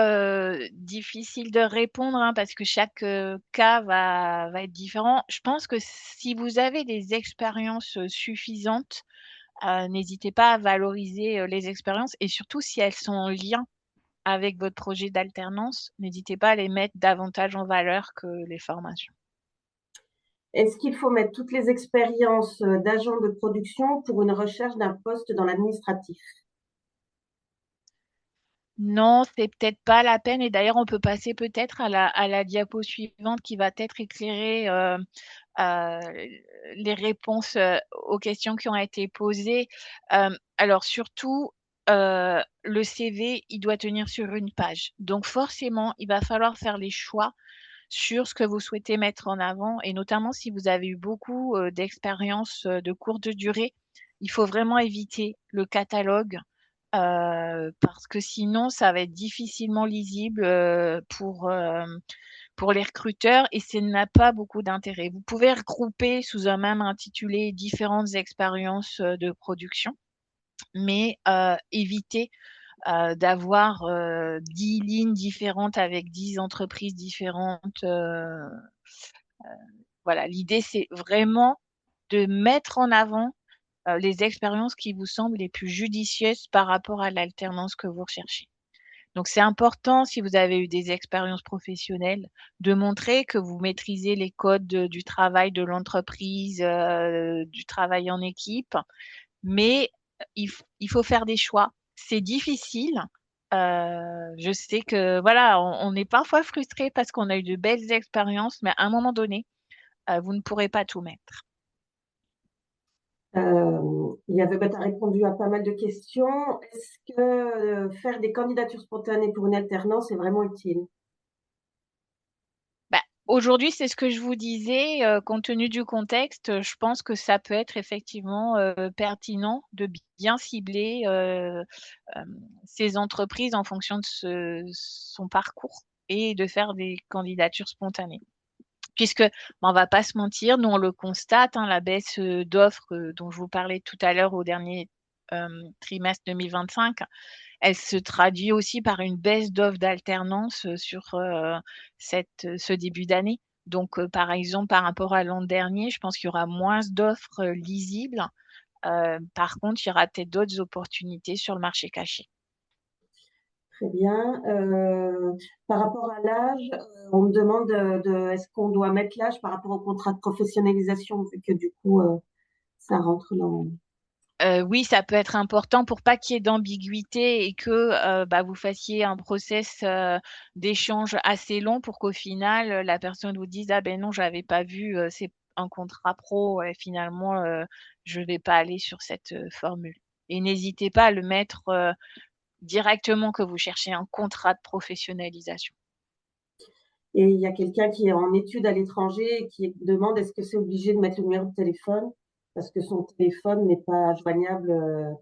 difficile de répondre, hein, parce que chaque, cas va être différent. Je pense que si vous avez des expériences, suffisantes, n'hésitez pas à valoriser, les expériences et surtout si elles sont en lien avec votre projet d'alternance, n'hésitez pas à les mettre davantage en valeur que les formations. Est-ce qu'il faut mettre toutes les expériences d'agent de production pour une recherche d'un poste dans l'administratif? Non, c'est peut-être pas la peine et d'ailleurs on peut passer peut-être à la diapo suivante qui va peut-être éclairer, les réponses, aux questions qui ont été posées. Alors surtout, le CV, il doit tenir sur une page. Donc forcément, il va falloir faire les choix sur ce que vous souhaitez mettre en avant et notamment si vous avez eu beaucoup, d'expériences, de courte durée. Il faut vraiment éviter le catalogue, parce que sinon ça va être difficilement lisible, pour les recruteurs et ça n'a pas beaucoup d'intérêt. Vous pouvez regrouper sous un même intitulé différentes expériences, de production, mais évitez, d'avoir, 10 lignes différentes avec 10 entreprises différentes, voilà. L'idée, c'est vraiment de mettre en avant, les expériences qui vous semblent les plus judicieuses par rapport à l'alternance que vous recherchez. Donc c'est important, si vous avez eu des expériences professionnelles, de montrer que vous maîtrisez les codes du travail de l'entreprise, du travail en équipe, mais il faut faire des choix. C'est difficile, je sais que voilà, on est parfois frustré parce qu'on a eu de belles expériences, mais à un moment donné, vous ne pourrez pas tout mettre. Il y avait, bah, tu as répondu à pas mal de questions. Est-ce que faire des candidatures spontanées pour une alternance est vraiment utile? Bah, aujourd'hui, c'est ce que je vous disais, compte tenu du contexte, je pense que ça peut être effectivement, pertinent de bien cibler, ces entreprises en fonction de son parcours et de faire des candidatures spontanées. Puisque, bah, on va pas se mentir, nous on le constate, hein, la baisse, d'offres, dont je vous parlais tout à l'heure au dernier, trimestre 2025, elle se traduit aussi par une baisse d'offres d'alternance, sur, ce début d'année. Donc, par exemple, par rapport à l'an dernier, je pense qu'il y aura moins d'offres, lisibles. Par contre, il y aura peut-être d'autres opportunités sur le marché caché. Très bien. Par rapport à l'âge, on me demande est-ce qu'on doit mettre l'âge par rapport au contrat de professionnalisation, vu que du coup, ça rentre dans. Oui, ça peut être important pour pas qu'il y ait d'ambiguïté et que, bah, vous fassiez un process, d'échange assez long pour qu'au final, la personne vous dise: «Ah ben non, j'avais pas vu, c'est un contrat pro et finalement, je vais pas aller sur cette, formule» et n'hésitez pas à le mettre, directement que vous cherchez un contrat de professionnalisation. Et il y a quelqu'un qui est en études à l'étranger et qui demande est-ce que c'est obligé de mettre le numéro de téléphone parce que son téléphone n'est pas joignable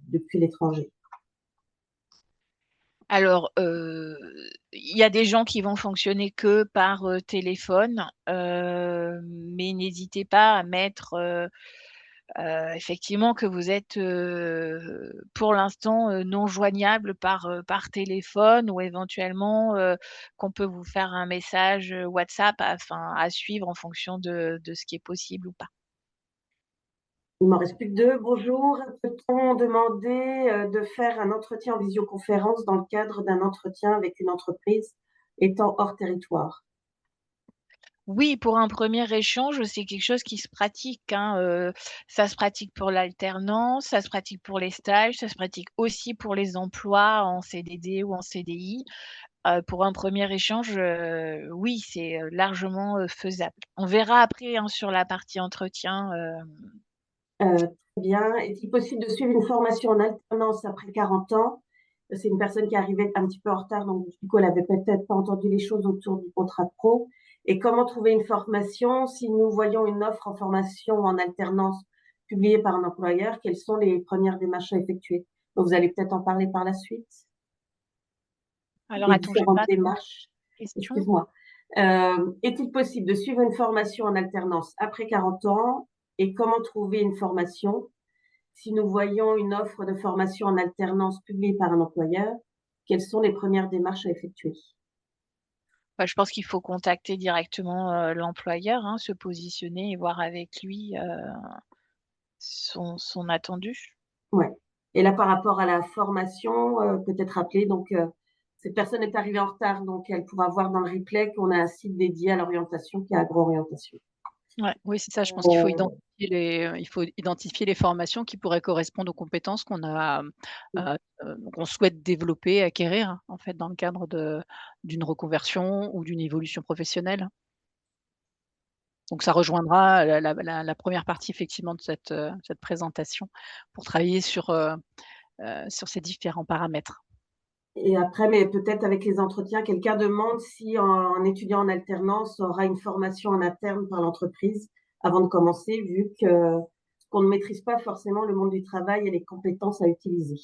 depuis l'étranger. Alors, il y a des gens qui vont fonctionner que par, téléphone, mais n'hésitez pas à mettre, effectivement que vous êtes, pour l'instant, non joignable par téléphone ou éventuellement, qu'on peut vous faire un message, WhatsApp afin à suivre en fonction de ce qui est possible ou pas. Il m'en reste plus que deux. Bonjour, peut-on demander de faire un entretien en visioconférence dans le cadre d'un entretien avec une entreprise étant hors territoire? Oui, pour un premier échange, c'est quelque chose qui se pratique, hein, ça se pratique pour l'alternance, ça se pratique pour les stages, ça se pratique aussi pour les emplois en CDD ou en CDI. Pour un premier échange, oui, c'est, largement, faisable. On verra après, hein, sur la partie entretien, Très bien. Est-il possible de suivre une formation en alternance après 40 ans? C'est une personne qui arrivait un petit peu en retard, donc du coup, elle avait peut-être pas entendu les choses autour du contrat pro. Et comment trouver une formation si nous voyons une offre en formation en alternance publiée par un employeur? Quelles sont les premières démarches à effectuer? Donc, vous allez peut-être en parler par la suite, alors des attends, j'ai différentes pas compris démarches. la question. Excuse-moi. Est-il possible de suivre une formation en alternance après 40 ans? Et comment trouver une formation si nous voyons une offre de formation en alternance publiée par un employeur? Quelles sont les premières démarches à effectuer? Bah, je pense qu'il faut contacter directement, l'employeur, hein, se positionner et voir avec lui, son attendu. Ouais. Et là, par rapport à la formation, peut-être rappeler, donc, cette personne est arrivée en retard, donc elle pourra voir dans le replay qu'on a un site dédié à l'orientation qui est Agro-orientation. Ouais, oui, c'est ça. Je pense qu'il faut Heu, identifier les formations qui pourraient correspondre aux compétences qu'on souhaite développer, acquérir, en fait, dans le cadre d'une reconversion ou d'une évolution professionnelle. Donc ça rejoindra la 1re partie effectivement de cette présentation pour travailler sur ces différents paramètres. et après, mais peut-être avec les entretiens, quelqu'un demande si un étudiant en alternance aura une formation en interne par l'entreprise avant de commencer, vu qu'on ne maîtrise pas forcément le monde du travail et les compétences à utiliser.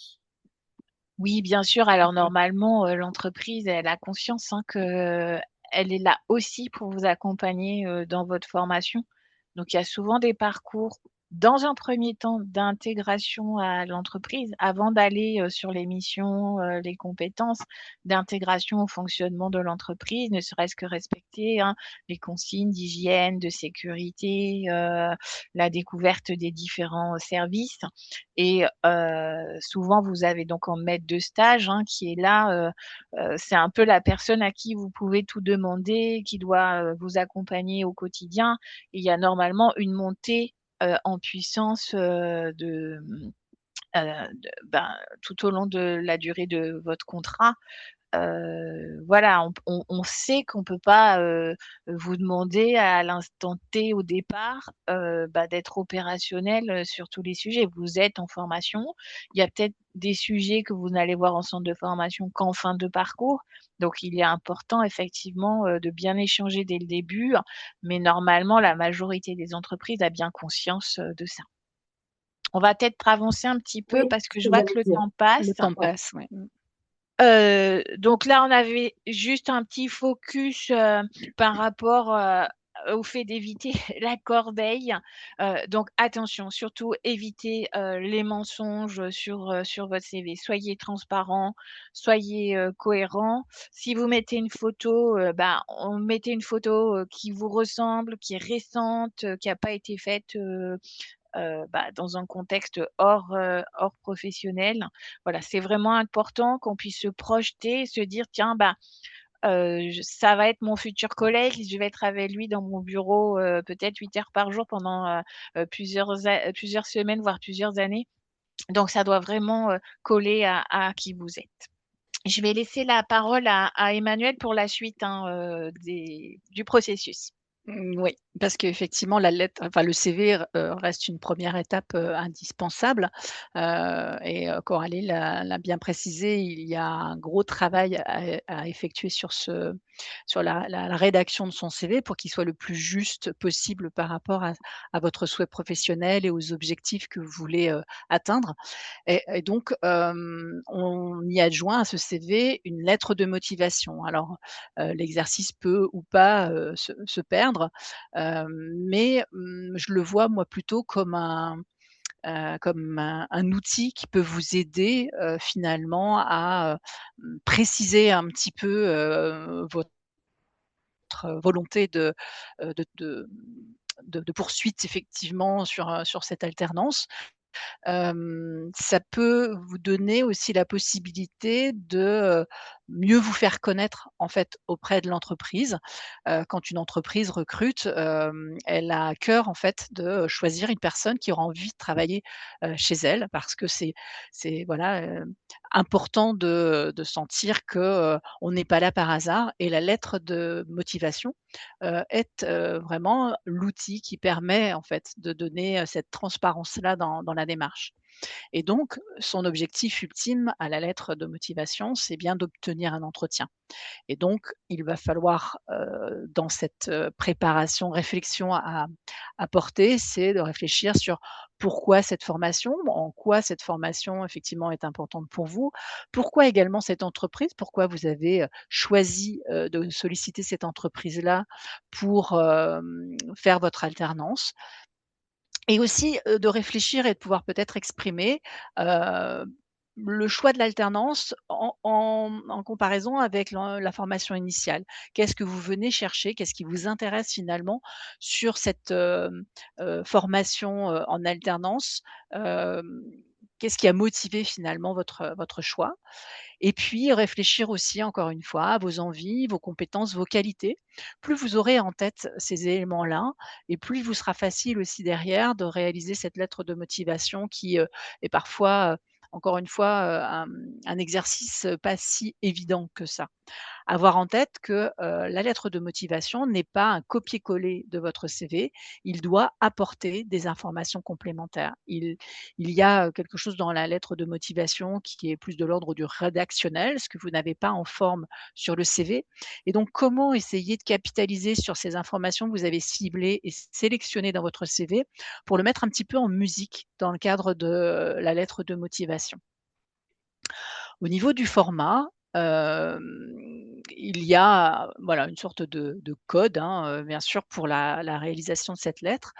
Oui, bien sûr, alors normalement, l'entreprise, elle a conscience, hein, qu'elle est là aussi pour vous accompagner, dans votre formation. Donc il y a souvent des parcours, dans un premier temps, d'intégration à l'entreprise avant d'aller, sur les missions, les compétences, d'intégration au fonctionnement de l'entreprise, ne serait-ce que respecter, hein, les consignes d'hygiène, de sécurité, la découverte des différents services. Et souvent, vous avez donc un maître de stage, hein, qui est là, c'est un peu la personne à qui vous pouvez tout demander, qui doit, vous accompagner au quotidien. Et il y a normalement une montée, en puissance, ben, tout au long de la durée de votre contrat. Voilà, on sait qu'on peut pas, vous demander à l'instant T au départ, bah, d'être opérationnel, sur tous les sujets. Vous êtes en formation. Il y a peut-être des sujets que vous n'allez voir en centre de formation qu'en fin de parcours. Donc il est important effectivement, de bien échanger dès le début, mais normalement la majorité des entreprises a bien conscience, de ça. On va peut-être avancer un petit peu Oui, parce ce que je que vois j'allais que le dire. temps Le passe. temps Ouais. passe, ouais. Mmh. Donc là, on avait juste un petit focus, par rapport, au fait d'éviter la corbeille. Donc attention, surtout évitez, les mensonges sur votre CV. Soyez transparent, soyez, cohérent. Si vous mettez une photo, bah, on mettez une photo, qui vous ressemble, qui est récente, qui a pas été faite, bah, dans un contexte hors professionnel. Voilà, c'est vraiment important qu'on puisse se projeter et se dire: «Tiens, bah, j ça va être mon futur collègue, je vais être avec lui dans mon bureau, peut-être 8 heures par jour pendant, plusieurs semaines, voire plusieurs années». Donc ça doit vraiment, coller à qui vous êtes. Je vais laisser la parole à Emmanuel pour la suite, hein, du processus. Oui, parce qu'effectivement la lettre enfin le CV reste une première étape, indispensable, Coralie l'a bien précisé, il y a un gros travail à effectuer sur la rédaction de son CV pour qu'il soit le plus juste possible par rapport à votre souhait professionnel et aux objectifs que vous voulez, atteindre et donc on y adjoint à ce CV une lettre de motivation. Alors, l'exercice peut ou pas, se perdre, mais je le vois moi plutôt comme un outil qui peut vous aider, finalement à, préciser un petit peu, votre volonté de poursuite effectivement sur cette alternance. Ça peut vous donner aussi la possibilité de, mieux vous faire connaître, en fait, auprès de l'entreprise. Quand une entreprise recrute, elle a à cœur, en fait, de choisir une personne qui aura envie de travailler, chez elle parce que c'est voilà, important de sentir que, on n'est pas là par hasard et la lettre de motivation, est, vraiment l'outil qui permet, en fait, de donner, cette transparence-là dans la démarche. Et donc, son objectif ultime à la lettre de motivation, c'est bien d'obtenir un entretien. Et donc, il va falloir, dans cette, préparation, réflexion à apporter, c'est de réfléchir sur pourquoi cette formation, en quoi cette formation effectivement est importante pour vous, pourquoi également cette entreprise, pourquoi vous avez, choisi, de solliciter cette entreprise-là pour, faire votre alternance. Et aussi, de réfléchir et de pouvoir peut-être exprimer, heu, le choix de l'alternance en comparaison avec la formation initiale. Qu'est-ce que vous venez chercher? Qu'est-ce qui vous intéresse finalement sur cette, formation, en alternance? Hem, Qu'est-ce qui a motivé finalement votre choix? Et puis réfléchir aussi encore une fois à vos envies, vos compétences, vos qualités. Plus vous aurez en tête ces éléments-là et plus il vous sera facile aussi derrière de réaliser cette lettre de motivation qui, est parfois, encore une fois, un exercice, pas si évident que ça. Avoir en tête que, la lettre de motivation n'est pas un copier-coller de votre CV, il doit apporter des informations complémentaires. Il y a, quelque chose dans la lettre de motivation qui est plus de l'ordre du rédactionnel, ce que vous n'avez pas en forme sur le CV et donc comment essayer de capitaliser sur ces informations que vous avez ciblées et sélectionnées dans votre CV pour le mettre un petit peu en musique dans le cadre de la lettre de motivation. Au niveau du format, il y a, voilà, une sorte de code, hein, bien sûr pour la réalisation de cette lettre.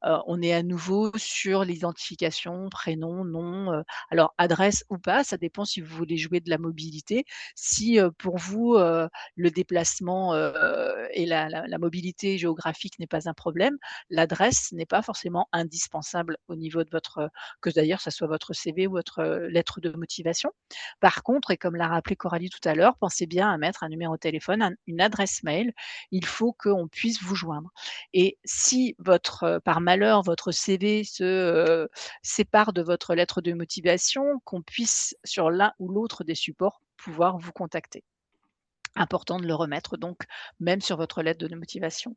On est à nouveau sur l'identification, prénom, nom, alors adresse ou pas, ça dépend si vous voulez jouer de la mobilité. Si, pour vous, le déplacement, et la mobilité géographique n'est pas un problème, l'adresse n'est pas forcément indispensable au niveau de votre, que d'ailleurs ça soit votre CV ou votre, lettre de motivation. Par contre et comme l'a rappelé Coralie tout à l'heure, pensez bien à mettre un numéro de téléphone, une adresse mail. Il faut qu'on puisse vous joindre et si votre, par malheur, votre CV se, sépare de votre lettre de motivation, qu'on puisse sur l'un ou l'autre des supports pouvoir vous contacter. Important de le remettre donc même sur votre lettre de motivation.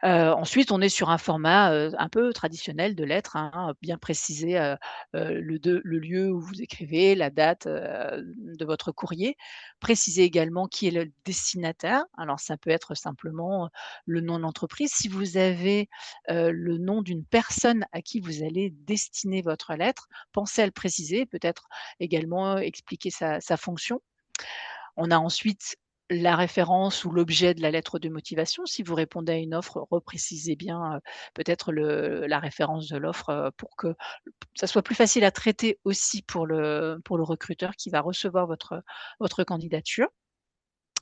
Ensuite, on est sur un format, un peu traditionnel de lettres, hein, bien précisé, le lieu où vous écrivez, la date, de votre courrier. Précisez également qui est le destinataire. Alors ça peut être simplement, le nom de l'entreprise. Si vous avez, le nom d'une personne à qui vous allez destiner votre lettre, pensez à le préciser, peut-être également expliquer sa fonction. On a ensuite la référence ou l'objet de la lettre de motivation. Si vous répondez à une offre, reprécisez bien, peut-être la référence de l'offre, pour que ça soit plus facile à traiter aussi pour le recruteur qui va recevoir votre candidature.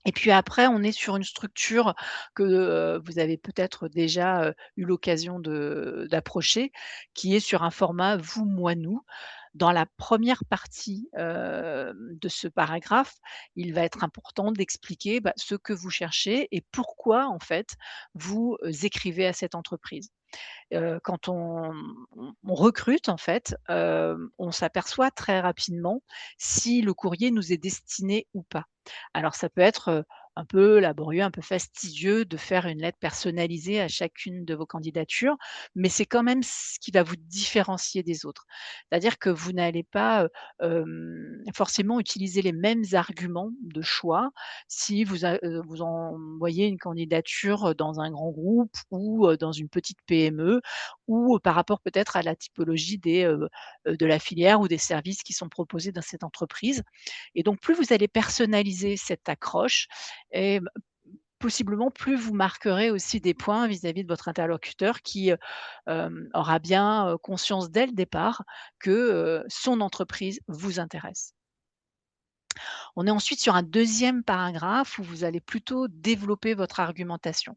Et puis après, on est sur une structure que, vous avez peut-être déjà, eu l'occasion d'approcher, qui est sur un format vous, moi, nous. Dans la première partie, de ce paragraphe, il va être important d'expliquer, bah, ce que vous cherchez et pourquoi, en fait, vous, écrivez à cette entreprise. Quand on recrute, en fait, on s'aperçoit très rapidement si le courrier nous est destiné ou pas. Alors ça peut être, un peu laborieux, un peu fastidieux de faire une lettre personnalisée à chacune de vos candidatures, mais c'est quand même ce qui va vous différencier des autres. C'est-à-dire que vous n'allez pas, forcément utiliser les mêmes arguments de choix si vous envoyez une candidature, dans un grand groupe ou, dans une petite PME ou, par rapport peut-être à la typologie de la filière ou des services qui sont proposés dans cette entreprise et donc plus vous allez personnaliser cette accroche et possiblement plus vous marquerez aussi des points vis-à-vis de votre interlocuteur qui, aura bien, conscience dès le départ que, son entreprise vous intéresse. On est ensuite sur un deuxième paragraphe où vous allez plutôt développer votre argumentation.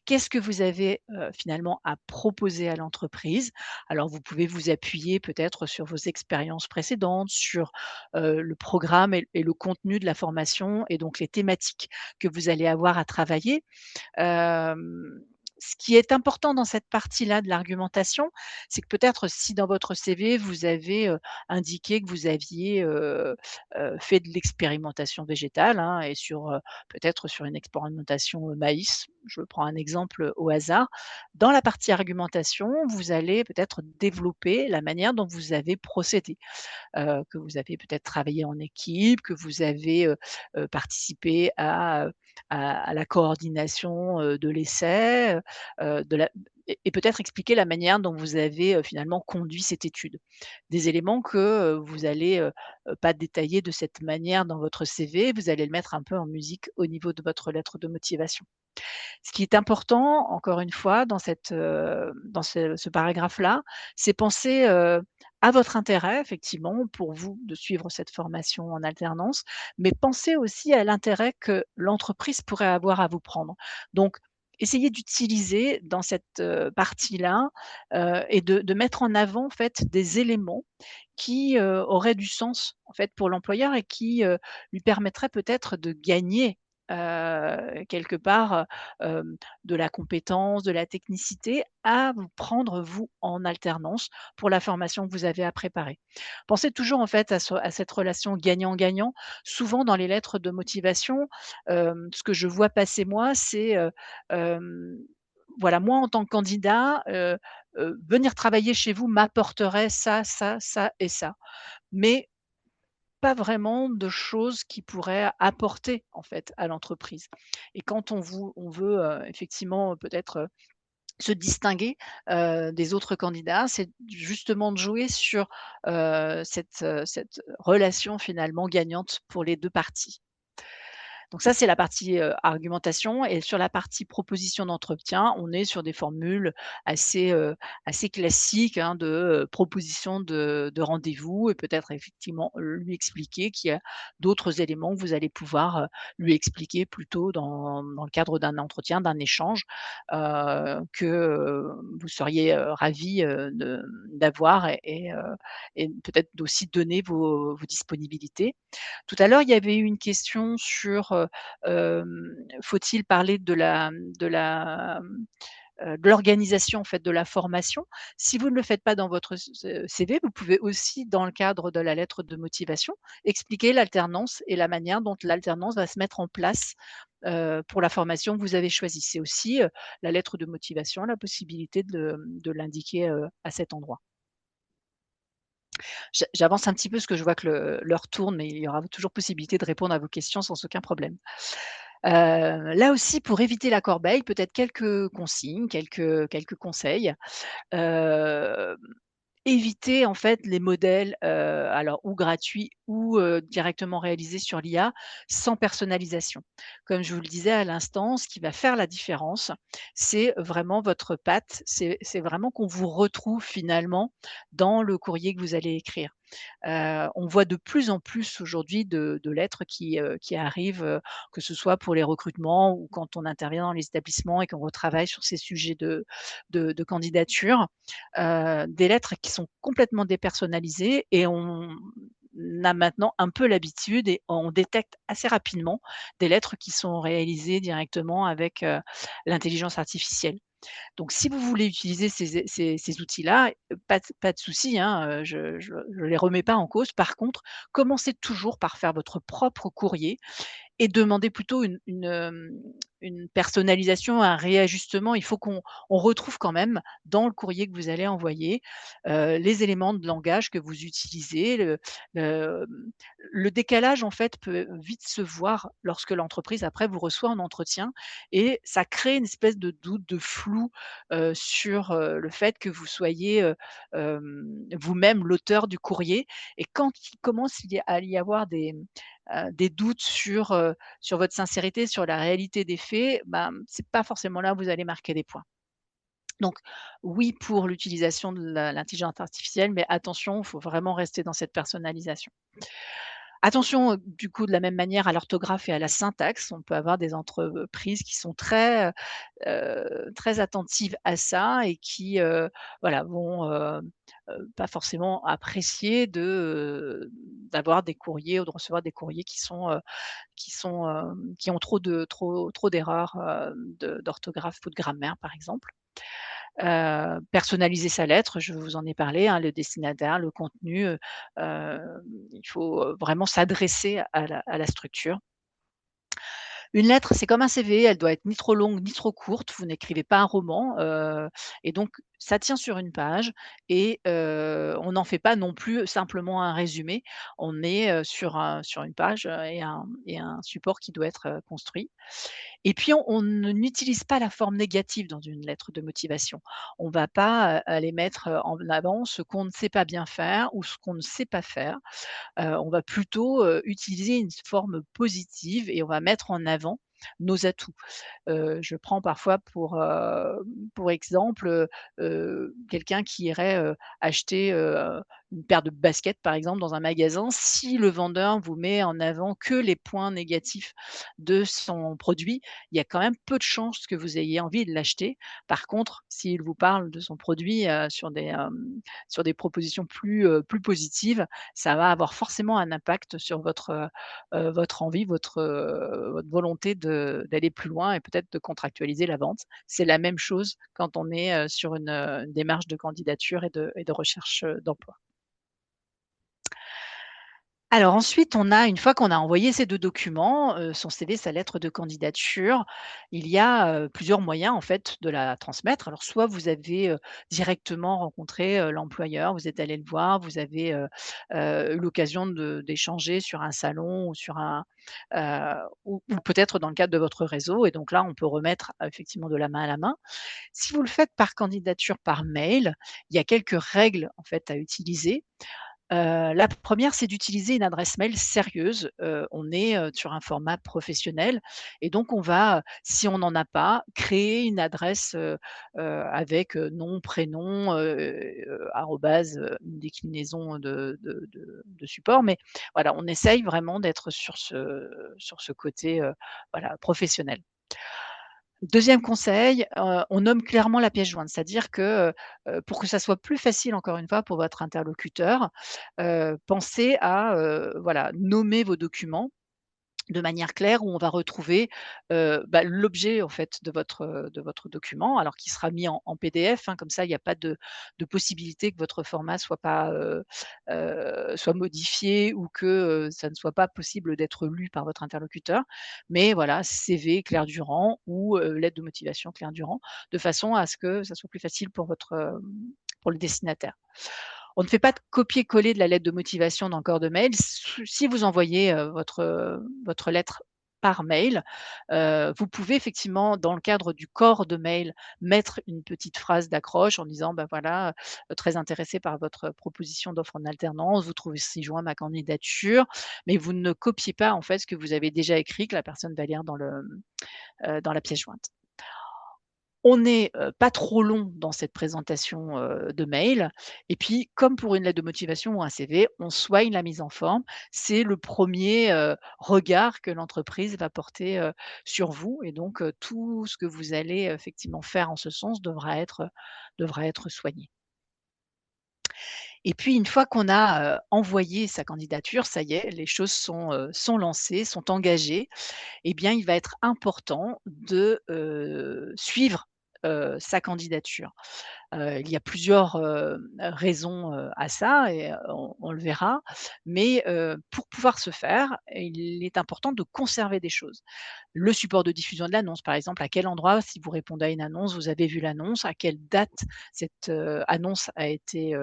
Qu'est-ce que vous avez, finalement à proposer à l'entreprise? Alors vous pouvez vous appuyer peut-être sur vos expériences précédentes, sur, le programme et le contenu de la formation et donc les thématiques que vous allez avoir à travailler. Hem, Ce qui est important dans cette partie-là de l'argumentation, c'est que peut-être si dans votre CV vous avez, indiqué que vous aviez, fait de l'expérimentation végétale, hein, et sur, peut-être sur une expérimentation, maïs, je prends un exemple, au hasard. Dans la partie argumentation, vous allez peut-être développer la manière dont vous avez procédé, que vous avez peut-être travaillé en équipe, que vous avez, participé à la coordination, de l'essai, de la et peut-être expliquer la manière dont vous avez, finalement conduit cette étude. Des éléments que, vous allez, pas détailler de cette manière dans votre CV, vous allez le mettre un peu en musique au niveau de votre lettre de motivation. Ce qui est important, encore une fois, dans ce paragraphe-là, c'est penser, à votre intérêt, effectivement, pour vous de suivre cette formation en alternance, mais pensez aussi à l'intérêt que l'entreprise pourrait avoir à vous prendre. Donc, essayez d'utiliser dans cette, partie-là, et de mettre en avant, en fait, des éléments qui, auraient du sens, en fait, pour l'employeur et qui, lui permettraient peut-être de gagner, quelque part, de la compétence, de la technicité à vous prendre, vous, en alternance pour la formation que vous avez à préparer. Pensez toujours, en fait, à cette relation gagnant-gagnant. Souvent dans les lettres de motivation, ce que je vois passer moi, c'est, hem, voilà, moi en tant que candidat, venir travailler chez vous m'apporterait ça, ça, ça et ça. Mais pas vraiment de choses qui pourraient apporter, en fait, à l'entreprise. Et quand on veut, effectivement, peut-être, se distinguer, des autres candidats, c'est justement de jouer sur, cette relation finalement gagnante pour les 2 parties. Donc ça, c'est la partie, argumentation, et sur la partie proposition d'entretien, on est sur des formules assez, assez classiques, hein, de, proposition de rendez-vous, et peut-être effectivement lui expliquer qu'il y a d'autres éléments que vous allez pouvoir, lui expliquer plutôt dans le cadre d'un entretien, d'un échange, que, vous seriez, ravis, d'avoir, et peut-être aussi donner vos disponibilités. Tout à l'heure, il y avait eu une question sur, faut-il parler de l'organisation en fait de la formation? Si vous ne le faites pas dans votre CV, vous pouvez aussi dans le cadre de la lettre de motivation, expliquer l'alternance et la manière dont l'alternance va se mettre en place, pour la formation que vous avez choisie. C'est aussi, la lettre de motivation, la possibilité de l'indiquer, à cet endroit. J'avance un petit peu parce que je vois que l'heure tourne, mais il y aura toujours possibilité de répondre à vos questions sans aucun problème. Là aussi, pour éviter la corbeille, peut-être quelques consignes, quelques conseils. Hem, Éviter en fait les modèles, alors ou gratuits ou, directement réalisés sur l'IA sans personnalisation. Comme je vous le disais à l'instant, ce qui va faire la différence, c'est vraiment votre patte, c'est vraiment qu'on vous retrouve finalement dans le courrier que vous allez écrire. On voit de plus en plus aujourd'hui de lettres qui arrivent, que ce soit pour les recrutements ou quand on intervient dans les établissements et qu'on retravaille sur ces sujets de candidature. Des lettres qui sont complètement dépersonnalisées, et on a maintenant un peu l'habitude et on détecte assez rapidement des lettres qui sont réalisées directement avec, l'intelligence artificielle. Donc si vous voulez utiliser ces outils-là, pas de souci, hein, je les remets pas en cause. Par contre, commencez toujours par faire votre propre courrier et demander plutôt une personnalisation, un réajustement. Il faut qu'on retrouve quand même dans le courrier que vous allez envoyer, les éléments de langage que vous utilisez. Le, le décalage en fait peut vite se voir lorsque l'entreprise après vous reçoit en entretien, et ça crée une espèce de doute, de flou, sur, le fait que vous soyez, vous-même l'auteur du courrier. Et quand il commence à y avoir des doutes sur votre sincérité, sur la réalité des faits, ben, c'est pas forcément là où vous allez marquer des points. Donc oui, pour l'utilisation de l'intelligence artificielle, mais attention, il faut vraiment rester dans cette personnalisation. Attention, du coup, de la même manière à l'orthographe et à la syntaxe. On peut avoir des entreprises qui sont très attentives à ça et qui, voilà, vont, pas forcément apprécier d'avoir des courriers ou de recevoir des courriers qui ont trop d'erreurs, d'orthographe ou de grammaire, par exemple. Personnaliser sa lettre, je vous en ai parlé, hein, le destinataire, le contenu, il faut, vraiment s'adresser à la structure. Une lettre, c'est comme un CV, elle doit être ni trop longue ni trop courte. Vous n'écrivez pas un roman, et donc ça tient sur une page et on n'en fait pas non plus simplement un résumé. On est, sur une page, et un support qui doit être, construit. Et puis on n'utilise pas la forme négative dans une lettre de motivation. On va pas, aller mettre, en avant ce qu'on ne sait pas bien faire ou ce qu'on ne sait pas faire. On va plutôt, utiliser une forme positive et on va mettre en avant nos atouts. Je prends parfois pour exemple, quelqu'un qui irait, acheter, une paire de baskets, par exemple, dans un magasin. Si le vendeur vous met en avant que les points négatifs de son produit, il y a quand même peu de chances que vous ayez envie de l'acheter. Par contre, s'il vous parle de son produit, sur des propositions plus positives, ça va avoir forcément un impact sur votre envie, votre volonté d'aller plus loin et peut-être de contractualiser la vente. C'est la même chose quand on est, sur une démarche de candidature et de recherche, d'emploi. Alors ensuite, une fois qu'on a envoyé ces 2 documents, son CV, sa lettre de candidature, il y a, plusieurs moyens en fait de la transmettre. Alors soit vous avez, directement rencontré, l'employeur, vous êtes allé le voir, vous avez, eu l'occasion d'échanger sur un salon ou ou peut-être dans le cadre de votre réseau et donc là, on peut remettre effectivement de la main à la main. Si vous le faites par candidature par mail, il y a quelques règles en fait à utiliser. La première, c'est d'utiliser une adresse mail sérieuse. On est, sur un format professionnel et donc on va, si on n'en a pas, créer une adresse, avec, nom, prénom, arobase, une déclinaison de support. Mais voilà, on essaye vraiment d'être sur ce côté, voilà, professionnel. Deuxième conseil, on nomme clairement la pièce jointe. C'est-à-dire que, pour que ça soit plus facile encore une fois pour votre interlocuteur, pensez à, voilà, nommer vos documents de manière claire où on va retrouver, l'objet en fait de votre document, alors qui sera mis en PDF, hein, comme ça il n'y a pas de possibilité que votre format soit modifié ou que, ça ne soit pas possible d'être lu par votre interlocuteur. Mais voilà, CV Claire Durand ou, lettre de motivation Claire Durand, de façon à ce que ça soit plus facile pour le destinataire. On ne fait pas de copier-coller de la lettre de motivation dans le corps de mail. Si vous envoyez, votre lettre par mail, vous pouvez effectivement, dans le cadre du corps de mail, mettre une petite phrase d'accroche en disant: «Bah, voilà, très intéressé par votre proposition d'offre en alternance, vous trouvez ci-joint ma candidature», mais vous ne copiez pas, en fait, ce que vous avez déjà écrit, que la personne va lire dans la pièce jointe. On n'est, pas trop long dans cette présentation, de mail et puis comme pour une lettre de motivation ou un CV, on soigne la mise en forme. C'est le premier regard que l'entreprise va porter, sur vous et donc tout ce que vous allez effectivement faire en ce sens devra être soigné. Et puis une fois qu'on a, envoyé sa candidature, ça y est, les choses sont lancées, sont engagées. Eh bien, il va être important de, suivre, sa candidature. Il y a plusieurs, raisons, à ça et on le verra. Mais, pour pouvoir ce faire, il est important de conserver des choses. Le support de diffusion de l'annonce, par exemple, à quel endroit, si vous répondez à une annonce, vous avez vu l'annonce, à quelle date cette, annonce a été,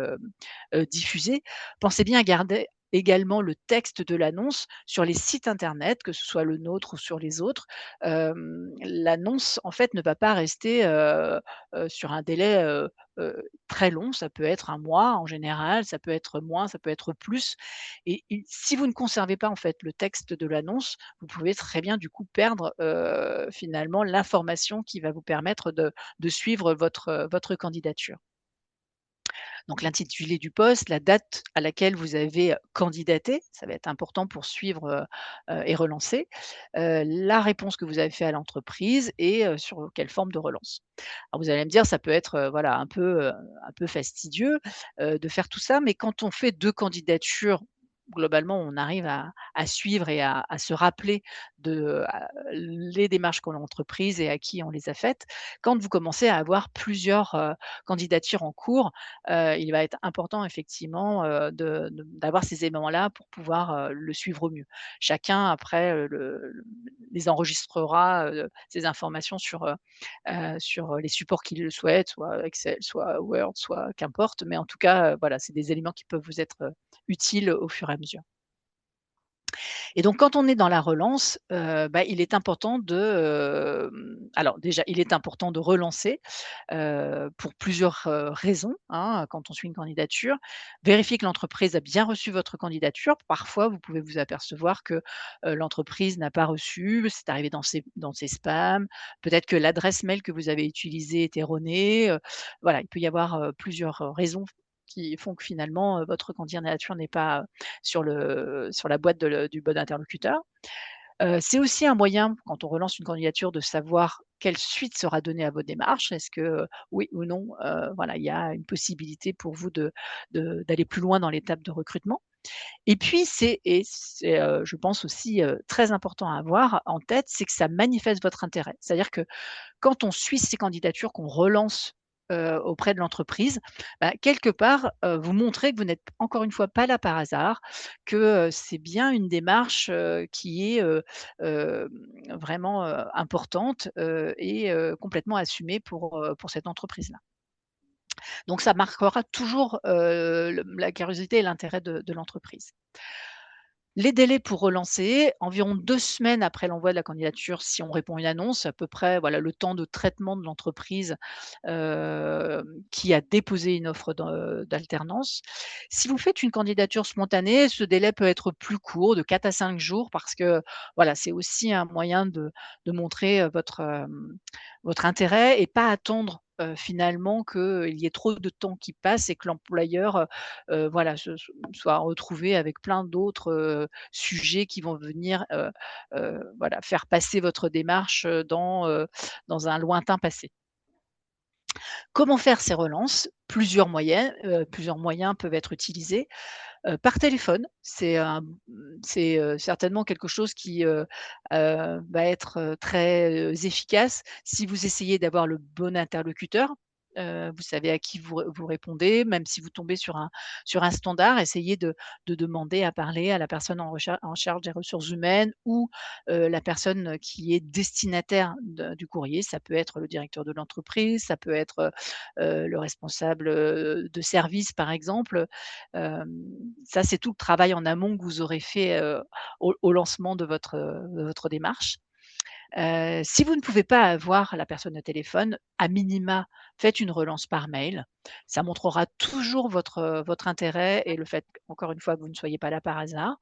diffusée. Pensez bien à garder également le texte de l'annonce sur les sites internet, que ce soit le nôtre ou sur les autres. L'annonce, en fait, ne va pas rester, sur un délai, très long. Ça peut être un mois en général, ça peut être moins, ça peut être plus et si vous ne conservez pas, en fait, le texte de l'annonce, vous pouvez très bien, du coup, perdre, finalement l'information qui va vous permettre de suivre votre candidature. Donc l'intitulé du poste, la date à laquelle vous avez candidaté, ça va être important pour suivre, et relancer, la réponse que vous avez fait à l'entreprise et sur quelle forme de relance. Alors vous allez me dire, ça peut être, voilà, un peu fastidieux, de faire tout ça, mais quand on fait 2 candidatures, globalement, on arrive à suivre et à se rappeler les démarches qu'on a entreprises et à qui on les a faites. Quand vous commencez à avoir plusieurs, candidatures en cours, il va être important effectivement, d'avoir ces éléments-là pour pouvoir, le suivre au mieux. Chacun après, les enregistrera, ces informations sur les supports qu'il le souhaite, soit Excel, soit Word, soit qu'importe, mais en tout cas, voilà, c'est des éléments qui peuvent vous être, utiles au fur et à mesure. Et donc quand on est dans la relance, il est important alors déjà, il est important de relancer, pour plusieurs, raisons, hein, quand on suit une candidature. Vérifier que l'entreprise a bien reçu votre candidature. Parfois, vous pouvez vous apercevoir que, l'entreprise n'a pas reçu, c'est arrivé dans ses spams, peut-être que l'adresse mail que vous avez utilisée est erronée, voilà, il peut y avoir, plusieurs, raisons qui font que finalement, votre candidature n'est pas, sur la boîte du bon interlocuteur. C'est aussi un moyen, quand on relance une candidature, de savoir quelle suite sera donnée à vos démarches. Est-ce que, oui ou non, voilà, il y a une possibilité pour vous d'aller plus loin dans l'étape de recrutement? Et puis c'est, je pense aussi, très important à avoir en tête, c'est que ça manifeste votre intérêt. C'est-à-dire que quand on suit ces candidatures, qu'on relance, auprès de l'entreprise, quelque part, vous montrez que vous n'êtes encore une fois pas là par hasard, que, c'est bien une démarche, qui est, vraiment, importante, et complètement assumée pour cette entreprise-là. Donc ça marquera toujours, la curiosité et l'intérêt de l'entreprise. Les délais pour relancer, environ 2 semaines après l'envoi de la candidature, si on répond à une annonce, à peu près, voilà, le temps de traitement de l'entreprise, qui a déposé une offre d'alternance. Si vous faites une candidature spontanée, ce délai peut être plus court, de 4 à 5 jours, parce que, voilà, c'est aussi un moyen de montrer, votre intérêt et pas attendre, finalement qu'il y ait trop de temps qui passe et que l'employeur, voilà, soit retrouvé avec plein d'autres, sujets qui vont venir, voilà, faire passer votre démarche, dans un lointain passé. Comment faire ces relances? Plusieurs moyens peuvent être utilisés. Par téléphone, certainement quelque chose qui, va être, très, efficace si vous essayez d'avoir le bon interlocuteur. Vous savez à qui vous répondez, même si vous tombez sur un standard, essayez de demander à parler à la personne en charge des ressources humaines ou, la personne qui est destinataire du courrier. Ça peut être le directeur de l'entreprise, ça peut être, le responsable, de service, par exemple. Ça, c'est tout le travail en amont que vous aurez fait, au lancement de votre démarche. Si vous ne pouvez pas avoir la personne au téléphone, à minima, faites une relance par mail. Ça montrera toujours votre intérêt et le fait, encore une fois, que vous ne soyez pas là par hasard.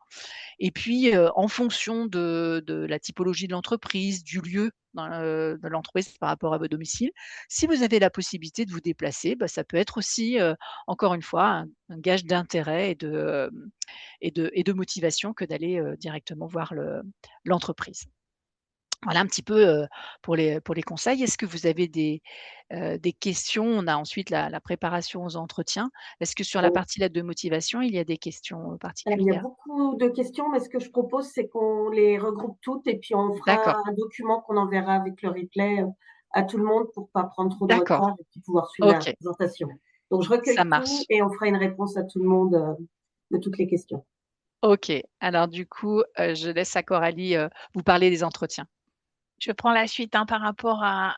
Et puis, en fonction de la typologie de l'entreprise, du lieu de l'entreprise par rapport à votre domicile, si vous avez la possibilité de vous déplacer, ça peut être aussi, encore une fois, un gage d'intérêt et de motivation que d'aller, directement voir l'entreprise. Voilà un petit peu, pour les conseils. Est-ce que vous avez des questions? On a ensuite la préparation aux entretiens. Est-ce que sur la partie lettre de motivation, il y a des questions, Alors, il y a particulières? beaucoup de questions, mais ce que je propose, c'est qu'on les regroupe toutes et puis on fera D'accord, un document qu'on enverra avec le replay, à tout le monde pour pas prendre trop de d'accord, retard et puis pouvoir suivre la OK, présentation. Donc je ça recueille tout marche. et on fera une réponse à tout le monde, de toutes les questions. OK. Alors du coup, je laisse à Coralie, vous parler des entretiens. Je prends la suite, hein, par rapport à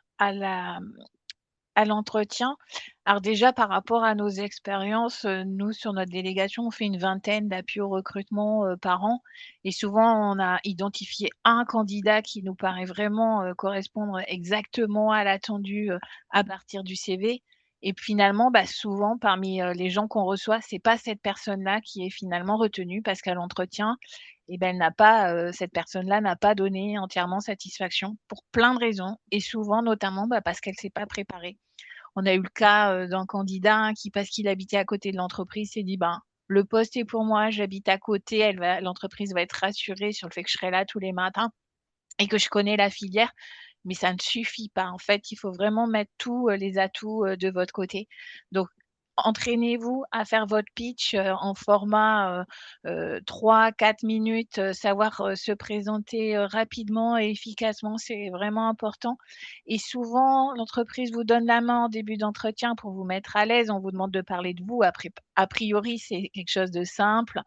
l'entretien. Alors déjà par rapport à nos expériences, nous sur notre délégation, on fait une vingtaine d'appuis au recrutement, par an et souvent on a identifié un candidat qui nous paraît vraiment, correspondre exactement à l'attendu, à partir du CV et finalement, souvent parmi, les gens qu'on reçoit, c'est pas cette personne-là qui est finalement retenue parce qu'à l'entretien elle n'a pas, cette personne-là n'a pas donné entièrement satisfaction pour plein de raisons et souvent notamment, parce qu'elle s'est pas préparée. On a eu le cas d'un candidat qui, parce qu'il habitait à côté de l'entreprise, s'est dit, ben, le poste est pour moi, j'habite à côté, l'entreprise va être rassurée sur le fait que je serai là tous les matins et que je connais la filière. Mais ça ne suffit pas. En fait, il faut vraiment mettre tous les atouts de votre côté. Donc, entraînez-vous à faire votre pitch en format 3-4 minutes, savoir se présenter rapidement et efficacement, c'est vraiment important. Et souvent, l'entreprise vous donne la main en début d'entretien pour vous mettre à l'aise. On vous demande de parler de vous. Après, a priori, c'est quelque chose de simple.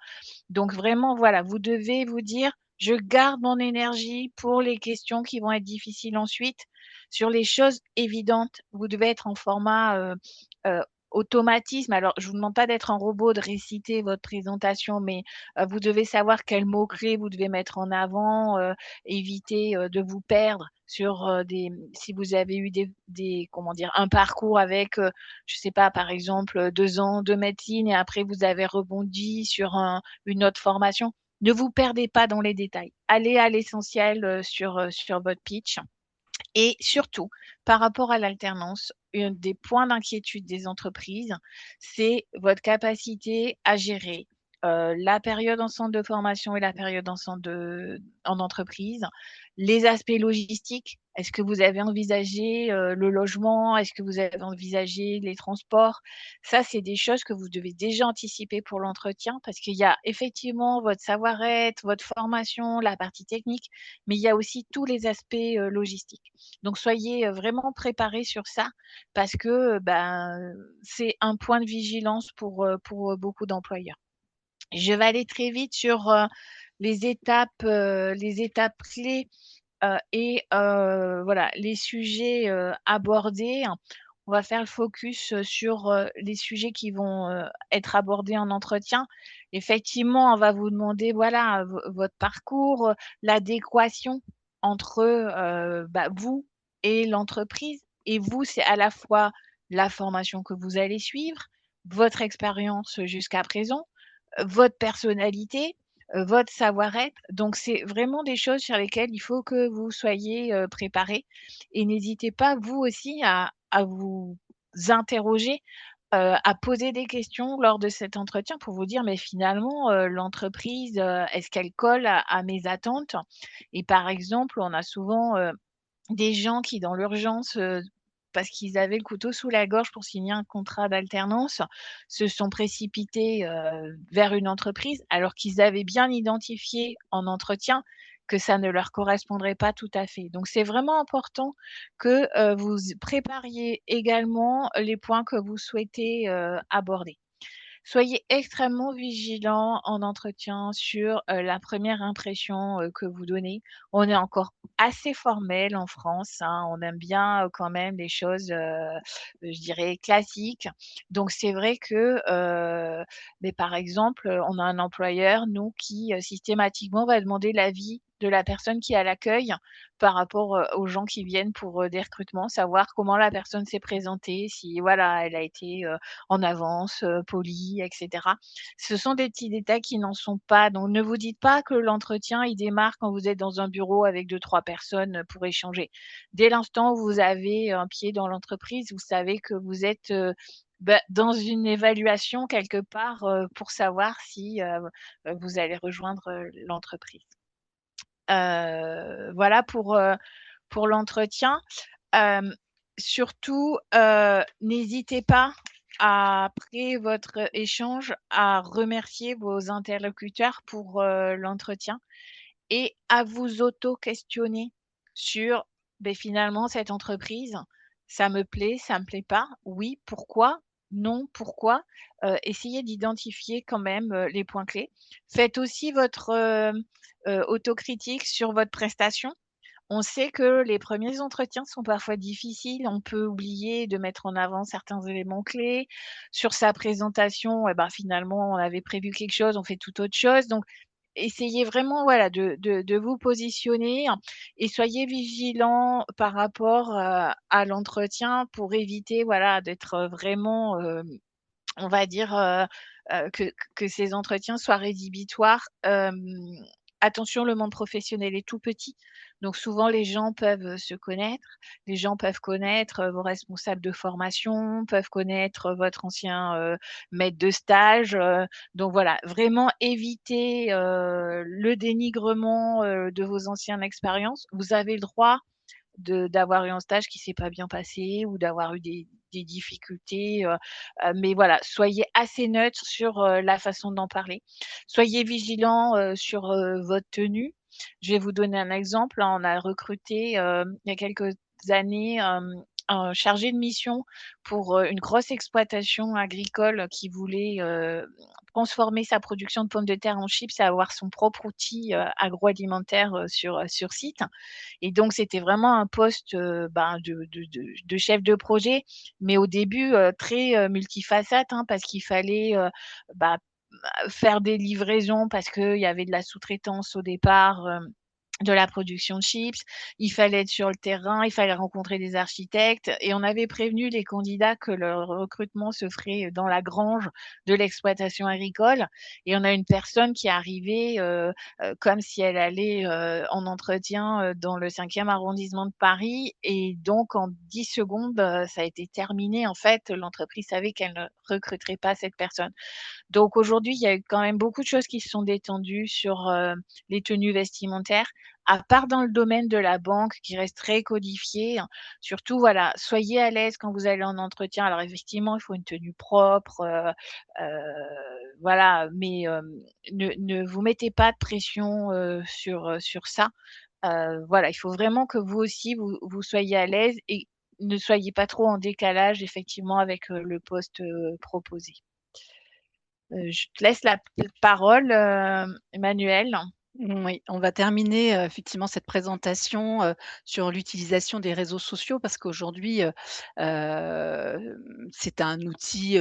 Donc vraiment, voilà, vous devez vous dire: «Je garde mon énergie pour les questions qui vont être difficiles ensuite». Sur les choses évidentes, vous devez être en format, heu, automatisme. Alors, je vous demande pas d'être un robot, de réciter votre présentation, mais, vous devez savoir quels mots-clés vous devez mettre en avant, éviter, de vous perdre sur, si vous avez eu des comment dire? Un parcours avec, je sais pas, par exemple, 2 ans de médecine et après vous avez rebondi sur une autre formation. Ne vous perdez pas dans les détails. Allez à l'essentiel, sur votre pitch et surtout, par rapport à l'alternance, un des points d'inquiétude des entreprises, c'est votre capacité à gérer, la période en centre de formation et la période en entreprise. Les aspects logistiques, est-ce que vous avez envisagé, le logement? Est-ce que vous avez envisagé les transports? Ça, c'est des choses que vous devez déjà anticiper pour l'entretien parce qu'il y a effectivement votre savoir-être, votre formation, la partie technique, mais il y a aussi tous les aspects, logistiques. Donc soyez, vraiment préparés sur ça parce que, ben, c'est un point de vigilance pour beaucoup d'employeurs. Je vais aller très vite sur, les étapes clés, et voilà, les sujets, abordés. On va faire le focus, sur, les sujets qui vont, être abordés en entretien. Effectivement, on va vous demander, voilà, votre parcours, l'adéquation entre, bah, vous et l'entreprise et vous, c'est à la fois la formation que vous allez suivre, votre expérience jusqu'à présent, votre personnalité, votre savoir-être. Donc c'est vraiment des choses sur lesquelles il faut que vous soyez, préparés et n'hésitez pas vous aussi à vous interroger, à poser des questions lors de cet entretien pour vous dire: «Mais finalement, l'entreprise, est-ce qu'elle colle à mes attentes?» Et par exemple, on a souvent, des gens qui dans l'urgence, parce qu'ils avaient le couteau sous la gorge pour signer un contrat d'alternance, se sont précipités, vers une entreprise alors qu'ils avaient bien identifié en entretien que ça ne leur correspondrait pas tout à fait. Donc c'est vraiment important que, vous prépariez également les points que vous souhaitez, aborder. Soyez extrêmement vigilants en entretien sur, la première impression, que vous donnez. On est encore assez formel en France, hein, on aime bien, quand même les choses, je dirais classiques. Donc c'est vrai que, mais par exemple, on a un employeur, nous, qui, systématiquement va demander l'avis de la personne qui est à l'accueil par rapport, aux gens qui viennent pour, des recrutements, savoir comment la personne s'est présentée, si voilà, elle a été, en avance, polie et cetera. Ce sont des petits détails qui n'en sont pas, donc ne vous dites pas que l'entretien, il démarre quand vous êtes dans un bureau avec 2-3 personnes, pour échanger. Dès l'instant où vous avez un pied dans l'entreprise, vous savez que vous êtes, bah, dans une évaluation quelque part, pour savoir si, vous allez rejoindre, l'entreprise. Voilà pour l'entretien. Hem, Surtout, n'hésitez pas après votre échange à remercier vos interlocuteurs pour, l'entretien et à vous auto-questionner sur: «Beh, finalement cette entreprise, ça me plaît, ça me plaît pas? Oui, pourquoi? Non, pourquoi?» Essayez d'identifier quand même, les points clés. Faites aussi votre, autocritique sur votre prestation. On sait que les premiers entretiens sont parfois difficiles, on peut oublier de mettre en avant certains éléments clés. Sur sa présentation et ben, finalement, on avait prévu quelque chose, on fait tout autre chose. Donc essayez vraiment, voilà, de vous positionner et soyez vigilants par rapport, à l'entretien pour éviter, voilà, d'être, vraiment, on va dire, que ces entretiens soient rédhibitoires. attention, le monde professionnel est tout petit, donc souvent les gens peuvent, se connaître. Les gens peuvent connaître, vos responsables de formation, peuvent connaître votre ancien, maître de stage, donc voilà, vraiment éviter, le dénigrement, de vos anciennes expériences. Vous avez le droit d'avoir eu un stage qui s'est pas bien passé ou d'avoir eu des difficultés, mais voilà, soyez assez neutre sur, la façon d'en parler. Soyez vigilant, sur, votre tenue. Je vais vous donner un exemple, hein. On a recruté, il y a quelques années, un chargé de mission pour, une grosse exploitation agricole qui voulait, transformer sa production de pommes de terre en chips et avoir son propre outil, agroalimentaire, sur site. Et donc c'était vraiment un poste, ben, de chef de projet, mais au début, très, multifacette, hein, parce qu'il fallait, bah, faire des livraisons parce qu'il y avait de la sous-traitance au départ, de la production de chips. Il fallait être sur le terrain, il fallait rencontrer des architectes et on avait prévenu les candidats que le recrutement se ferait dans la grange de l'exploitation agricole et on a une personne qui est arrivée, comme si elle allait, en entretien, dans le 5e arrondissement de Paris et donc en 10 secondes, ça a été terminé. En fait, l'entreprise savait qu'elle ne recruterait pas cette personne. Donc aujourd'hui, il y a eu quand même beaucoup de choses qui se sont détendues sur, les tenues vestimentaires, à part dans le domaine de la banque qui reste très codifié. Surtout, voilà, soyez à l'aise quand vous allez en entretien. Alors effectivement, il faut une tenue propre, voilà, mais ne vous mettez pas de pression, sur ça. Voilà, il faut vraiment que vous aussi, vous soyez à l'aise et ne soyez pas trop en décalage effectivement avec, le poste, proposé. Je te laisse la parole, Emmanuel. Oui, on va terminer, effectivement cette présentation, sur l'utilisation des réseaux sociaux parce qu'aujourd'hui, c'est un outil,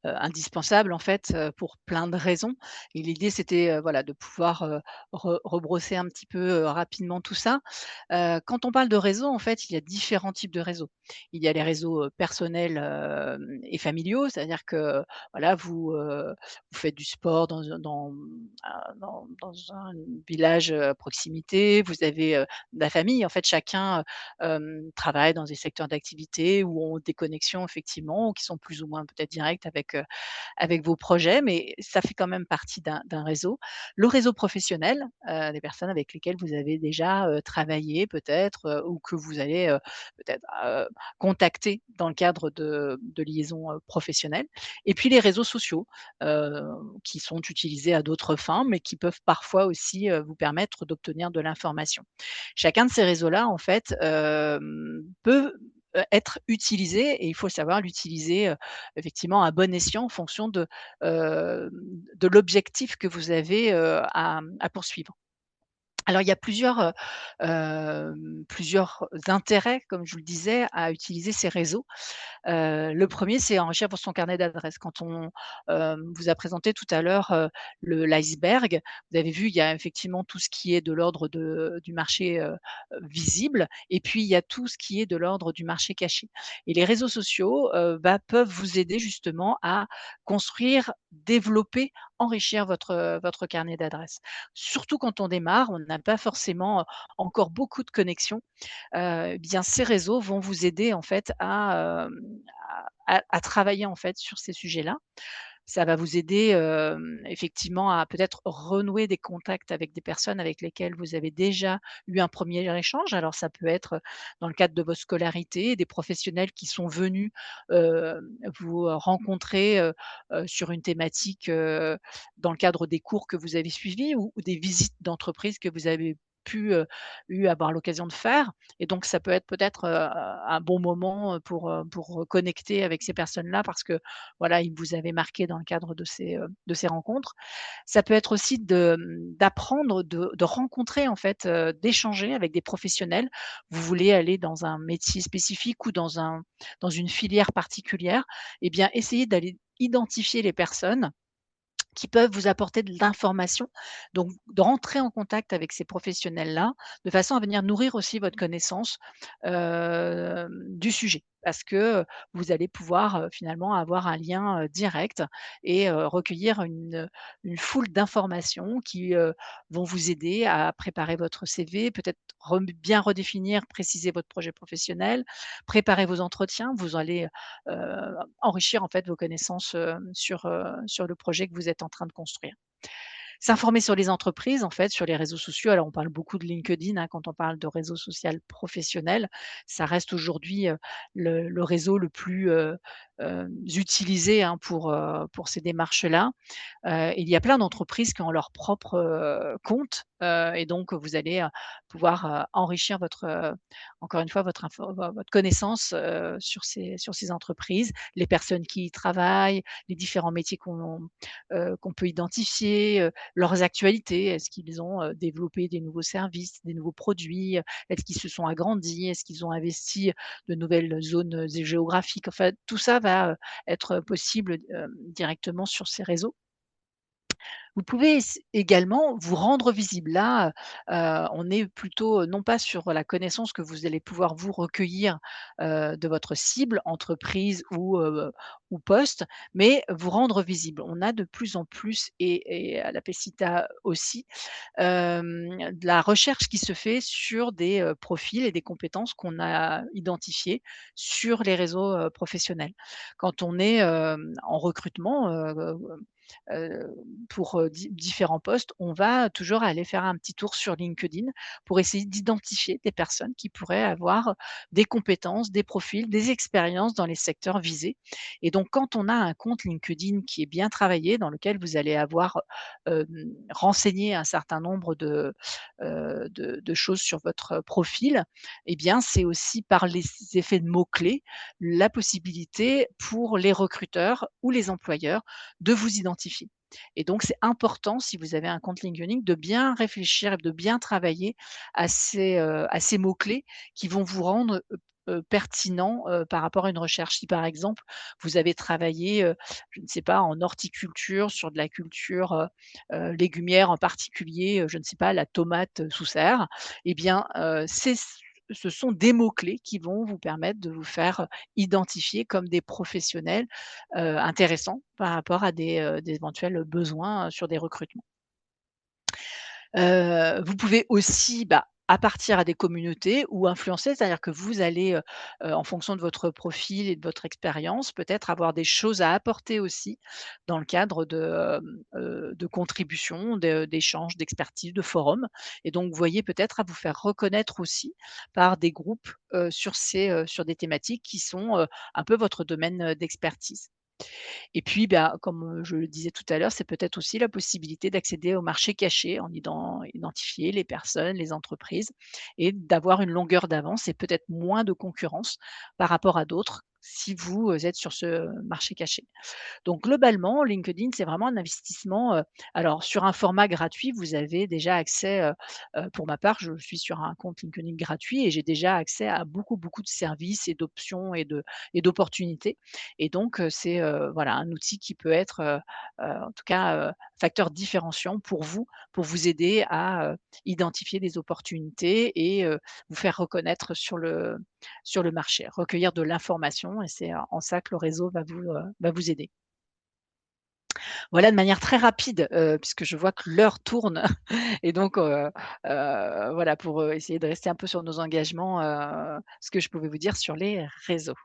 indispensable en fait, pour plein de raisons et l'idée c'était, voilà de pouvoir, rebrosser un petit peu, rapidement tout ça. Quand on parle de réseaux, en fait, il y a différents types de réseaux. Il y a les réseaux, personnels, et familiaux, c'est-à-dire que, voilà, vous faites du sport dans un village, à proximité, vous avez, de la famille. En fait, chacun, travaille dans des secteurs d'activité où ont des connexions effectivement, ou qui sont plus ou moins peut-être directes avec vos projets, mais ça fait quand même partie d'un réseau. Le réseau professionnel, des personnes avec lesquelles vous avez déjà, travaillé peut-être, ou que vous allez, peut-être, contacter dans le cadre de liaisons, professionnelles et puis les réseaux sociaux, heu, qui sont utilisés à d'autres fins, mais qui peuvent parfois aussi, vous permettre d'obtenir de l'information. Chacun de ces réseaux-là, en fait, peut, être utilisé et il faut savoir l'utiliser, effectivement à bon escient en fonction heu, de l'objectif que vous avez, à poursuivre. Alors il y a plusieurs intérêts, comme je vous le disais, à utiliser ces réseaux. Le premier, c'est enrichir pour son carnet d'adresses. Quand on, vous a présenté tout à l'heure, l'iceberg, vous avez vu, il y a effectivement tout ce qui est de l'ordre du marché, visible et puis il y a tout ce qui est de l'ordre du marché caché et les réseaux sociaux, peuvent vous aider justement à construire, développer, enrichir votre carnet d'adresses. Surtout quand on démarre, on n'a pas forcément, encore beaucoup de connexions bien ces réseaux vont vous aider en fait à travailler en fait sur ces sujets-là. Ça va vous aider, effectivement à peut-être renouer des contacts avec des personnes avec lesquelles vous avez déjà eu un premier échange. Alors ça peut être, dans le cadre de votre scolarité, des professionnels qui sont venus, vous, rencontrer, sur une thématique, dans le cadre des cours que vous avez suivis ou des visites d'entreprise que vous avez eu avoir l'occasion de faire et donc ça peut être peut-être, un bon moment, pour connecter avec ces personnes-là parce que, voilà, ils vous avaient marqué dans le cadre de ces rencontres. Ça peut être aussi d'apprendre, de rencontrer en fait, d'échanger avec des professionnels. Vous voulez aller dans un métier spécifique ou dans une filière particulière, eh bien, essayez d'aller identifier les personnes qui peuvent vous apporter de l'information. Donc de rentrer en contact avec ces professionnels-là, de façon à venir nourrir aussi votre connaissance, du sujet. parce que vous allez pouvoir, finalement avoir un lien, direct et recueillir une foule d'informations qui, vont vous aider à préparer votre CV, peut-être bien redéfinir, préciser votre projet professionnel, préparer vos entretiens. Vous allez, enrichir en fait vos connaissances, sur le projet que vous êtes en train de construire. S'informer sur les entreprises, en fait, sur les réseaux sociaux. Alors, on parle beaucoup de LinkedIn, hein, quand on parle de réseau social professionnel. Ça reste aujourd'hui, le réseau le plus, utilisé, hein, pour ces démarches-là. Il y a plein d'entreprises qui ont leur propre, compte, et donc vous allez, pouvoir, enrichir encore une fois votre connaissance, sur ces entreprises, les personnes qui y travaillent, les différents métiers qu'on peut identifier, leurs actualités. Est-ce qu'ils ont, développé des nouveaux services, des nouveaux produits? Est-ce qu'ils se sont agrandis? Est-ce qu'ils ont investi de nouvelles zones, géographiques? Enfin, tout ça va, être possible, directement sur ces réseaux. Vous pouvez également vous rendre visible. Là, on est plutôt, non pas sur la connaissance que vous allez pouvoir vous recueillir, de votre cible, entreprise ou poste, mais vous rendre visible. On a de plus en plus et à la Pecita aussi, de la recherche qui se fait sur des, profils et des compétences qu'on a identifiées sur les réseaux, professionnels. Quand on est, en recrutement, pour, différents postes, on va toujours aller faire un petit tour sur LinkedIn pour essayer d'identifier des personnes qui pourraient avoir des compétences, des profils, des expériences dans les secteurs visés. Et donc quand on a un compte LinkedIn qui est bien travaillé, dans lequel vous allez avoir, renseigné un certain nombre de choses sur votre profil, eh bien, c'est aussi par les effets de mots-clés, la possibilité pour les recruteurs ou les employeurs de vous identifier. Et donc, c'est important, si vous avez un compte LinkedIn, de bien réfléchir et de bien travailler à ces mots-clés qui vont vous rendre, pertinent, par rapport à une recherche. Si, par exemple, vous avez travaillé, je ne sais pas, en horticulture, sur de la culture, légumière, en particulier, je ne sais pas, la tomate, sous serre, eh bien, ce sont des mots-clés qui vont vous permettre de vous faire identifier comme des professionnels, intéressants par rapport à des éventuels besoins, sur des recrutements. Vous pouvez aussi, appartir à des communautés ou influencer, c'est-à-dire que vous allez, en fonction de votre profil et de votre expérience, peut-être avoir des choses à apporter aussi dans le cadre de contributions, d'échanges, d'expertise, de forums et donc vous voyez peut-être à vous faire reconnaître aussi par des groupes, sur des thématiques qui sont, un peu votre domaine, d'expertise. Et puis, comme, je le disais tout à l'heure, c'est peut-être aussi la possibilité d'accéder au marché caché, en identifier les personnes, les entreprises et d'avoir une longueur d'avance et peut-être moins de concurrence par rapport à d'autres, si vous, êtes sur ce marché caché. Donc globalement, LinkedIn, c'est vraiment un investissement, alors sur un format gratuit, vous avez déjà accès, pour ma part, je suis sur un compte LinkedIn gratuit et j'ai déjà accès à beaucoup, beaucoup de services et d'options et d'opportunités et donc c'est, voilà, un outil qui peut être, en tout cas, facteur différenciant pour vous aider à, identifier des opportunités et vous faire reconnaître sur le marché, recueillir de l'information et c'est en ça que le réseau va vous aider. Voilà, de manière très rapide, puisque je vois que l'heure tourne et donc voilà, pour, essayer de rester un peu sur nos engagements, ce que je pouvais vous dire sur les réseaux.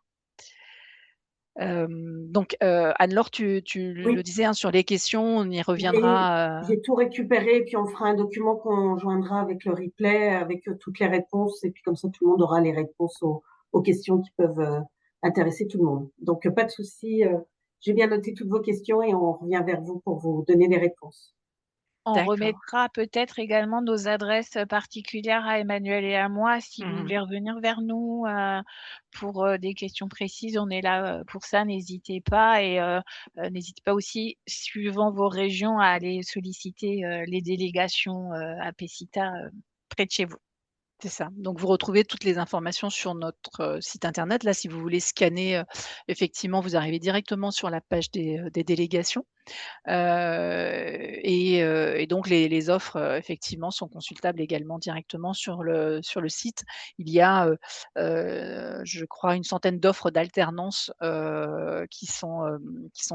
Donc Anne-Laure, tu le Oui, disais, hein, sur les questions, on y j'ai reviendra, j'ai tout récupéré, puis on fera un document qu'on joindra avec le replay, avec toutes les réponses, et puis comme ça, tout le monde aura les réponses aux questions qui peuvent intéresser tout le monde. Donc, pas de souci, j'ai bien noté toutes vos questions et on revient vers vous pour vous donner les réponses. On d'accord. remettra peut-être également nos adresses, particulières à Emmanuel et à moi si vous Mmh. voulez revenir vers nous, pour, des questions précises. On est là, pour ça, n'hésitez pas et n'hésitez pas aussi, suivant vos régions, à aller solliciter, les délégations, à Pecita, près de chez vous. C'est ça. Donc vous retrouvez toutes les informations sur notre, site internet. Là, si vous voulez scanner, effectivement, vous arrivez directement sur la page des délégations. Et donc les offres, effectivement sont consultables également directement sur le site. Il y a, je crois une centaine d'offres d'alternance, qui sont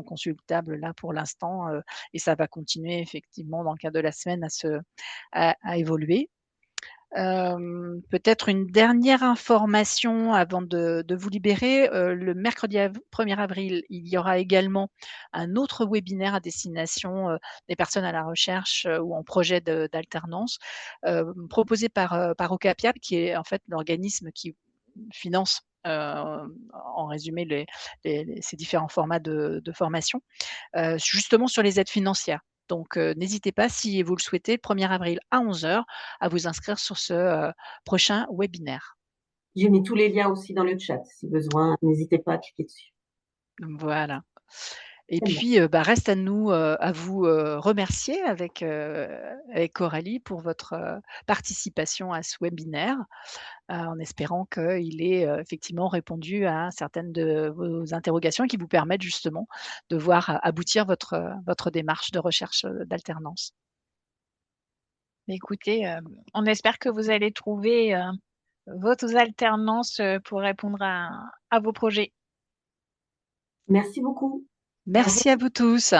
consultables là pour l'instant, et ça va continuer effectivement dans le cadre de la semaine à évoluer. Peut-être une dernière information avant de vous libérer, le mercredi 1er avril, il y aura également un autre webinaire à destination, des personnes à la recherche, ou en projet d'alternance, proposé par Okapiap, qui est en fait l'organisme qui finance, en résumé ces différents formats de formation, justement sur les aides financières. Donc, n'hésitez pas, si vous le souhaitez, le 1er avril à 11h, à vous inscrire sur ce, prochain webinaire. J'ai mis tous les liens aussi dans le chat. Si besoin, n'hésitez pas à cliquer dessus. Voilà. Et Très bien. puis, reste à vous, remercier avec Coralie pour votre, participation à ce webinaire, en espérant qu'il ait, effectivement répondu à certaines de vos interrogations et qui vous permettent justement de voir aboutir votre démarche de recherche, d'alternance. Écoutez, on espère que vous allez trouver, vos alternances, pour répondre à vos projets. Merci beaucoup. Au revoir. Merci à vous tous.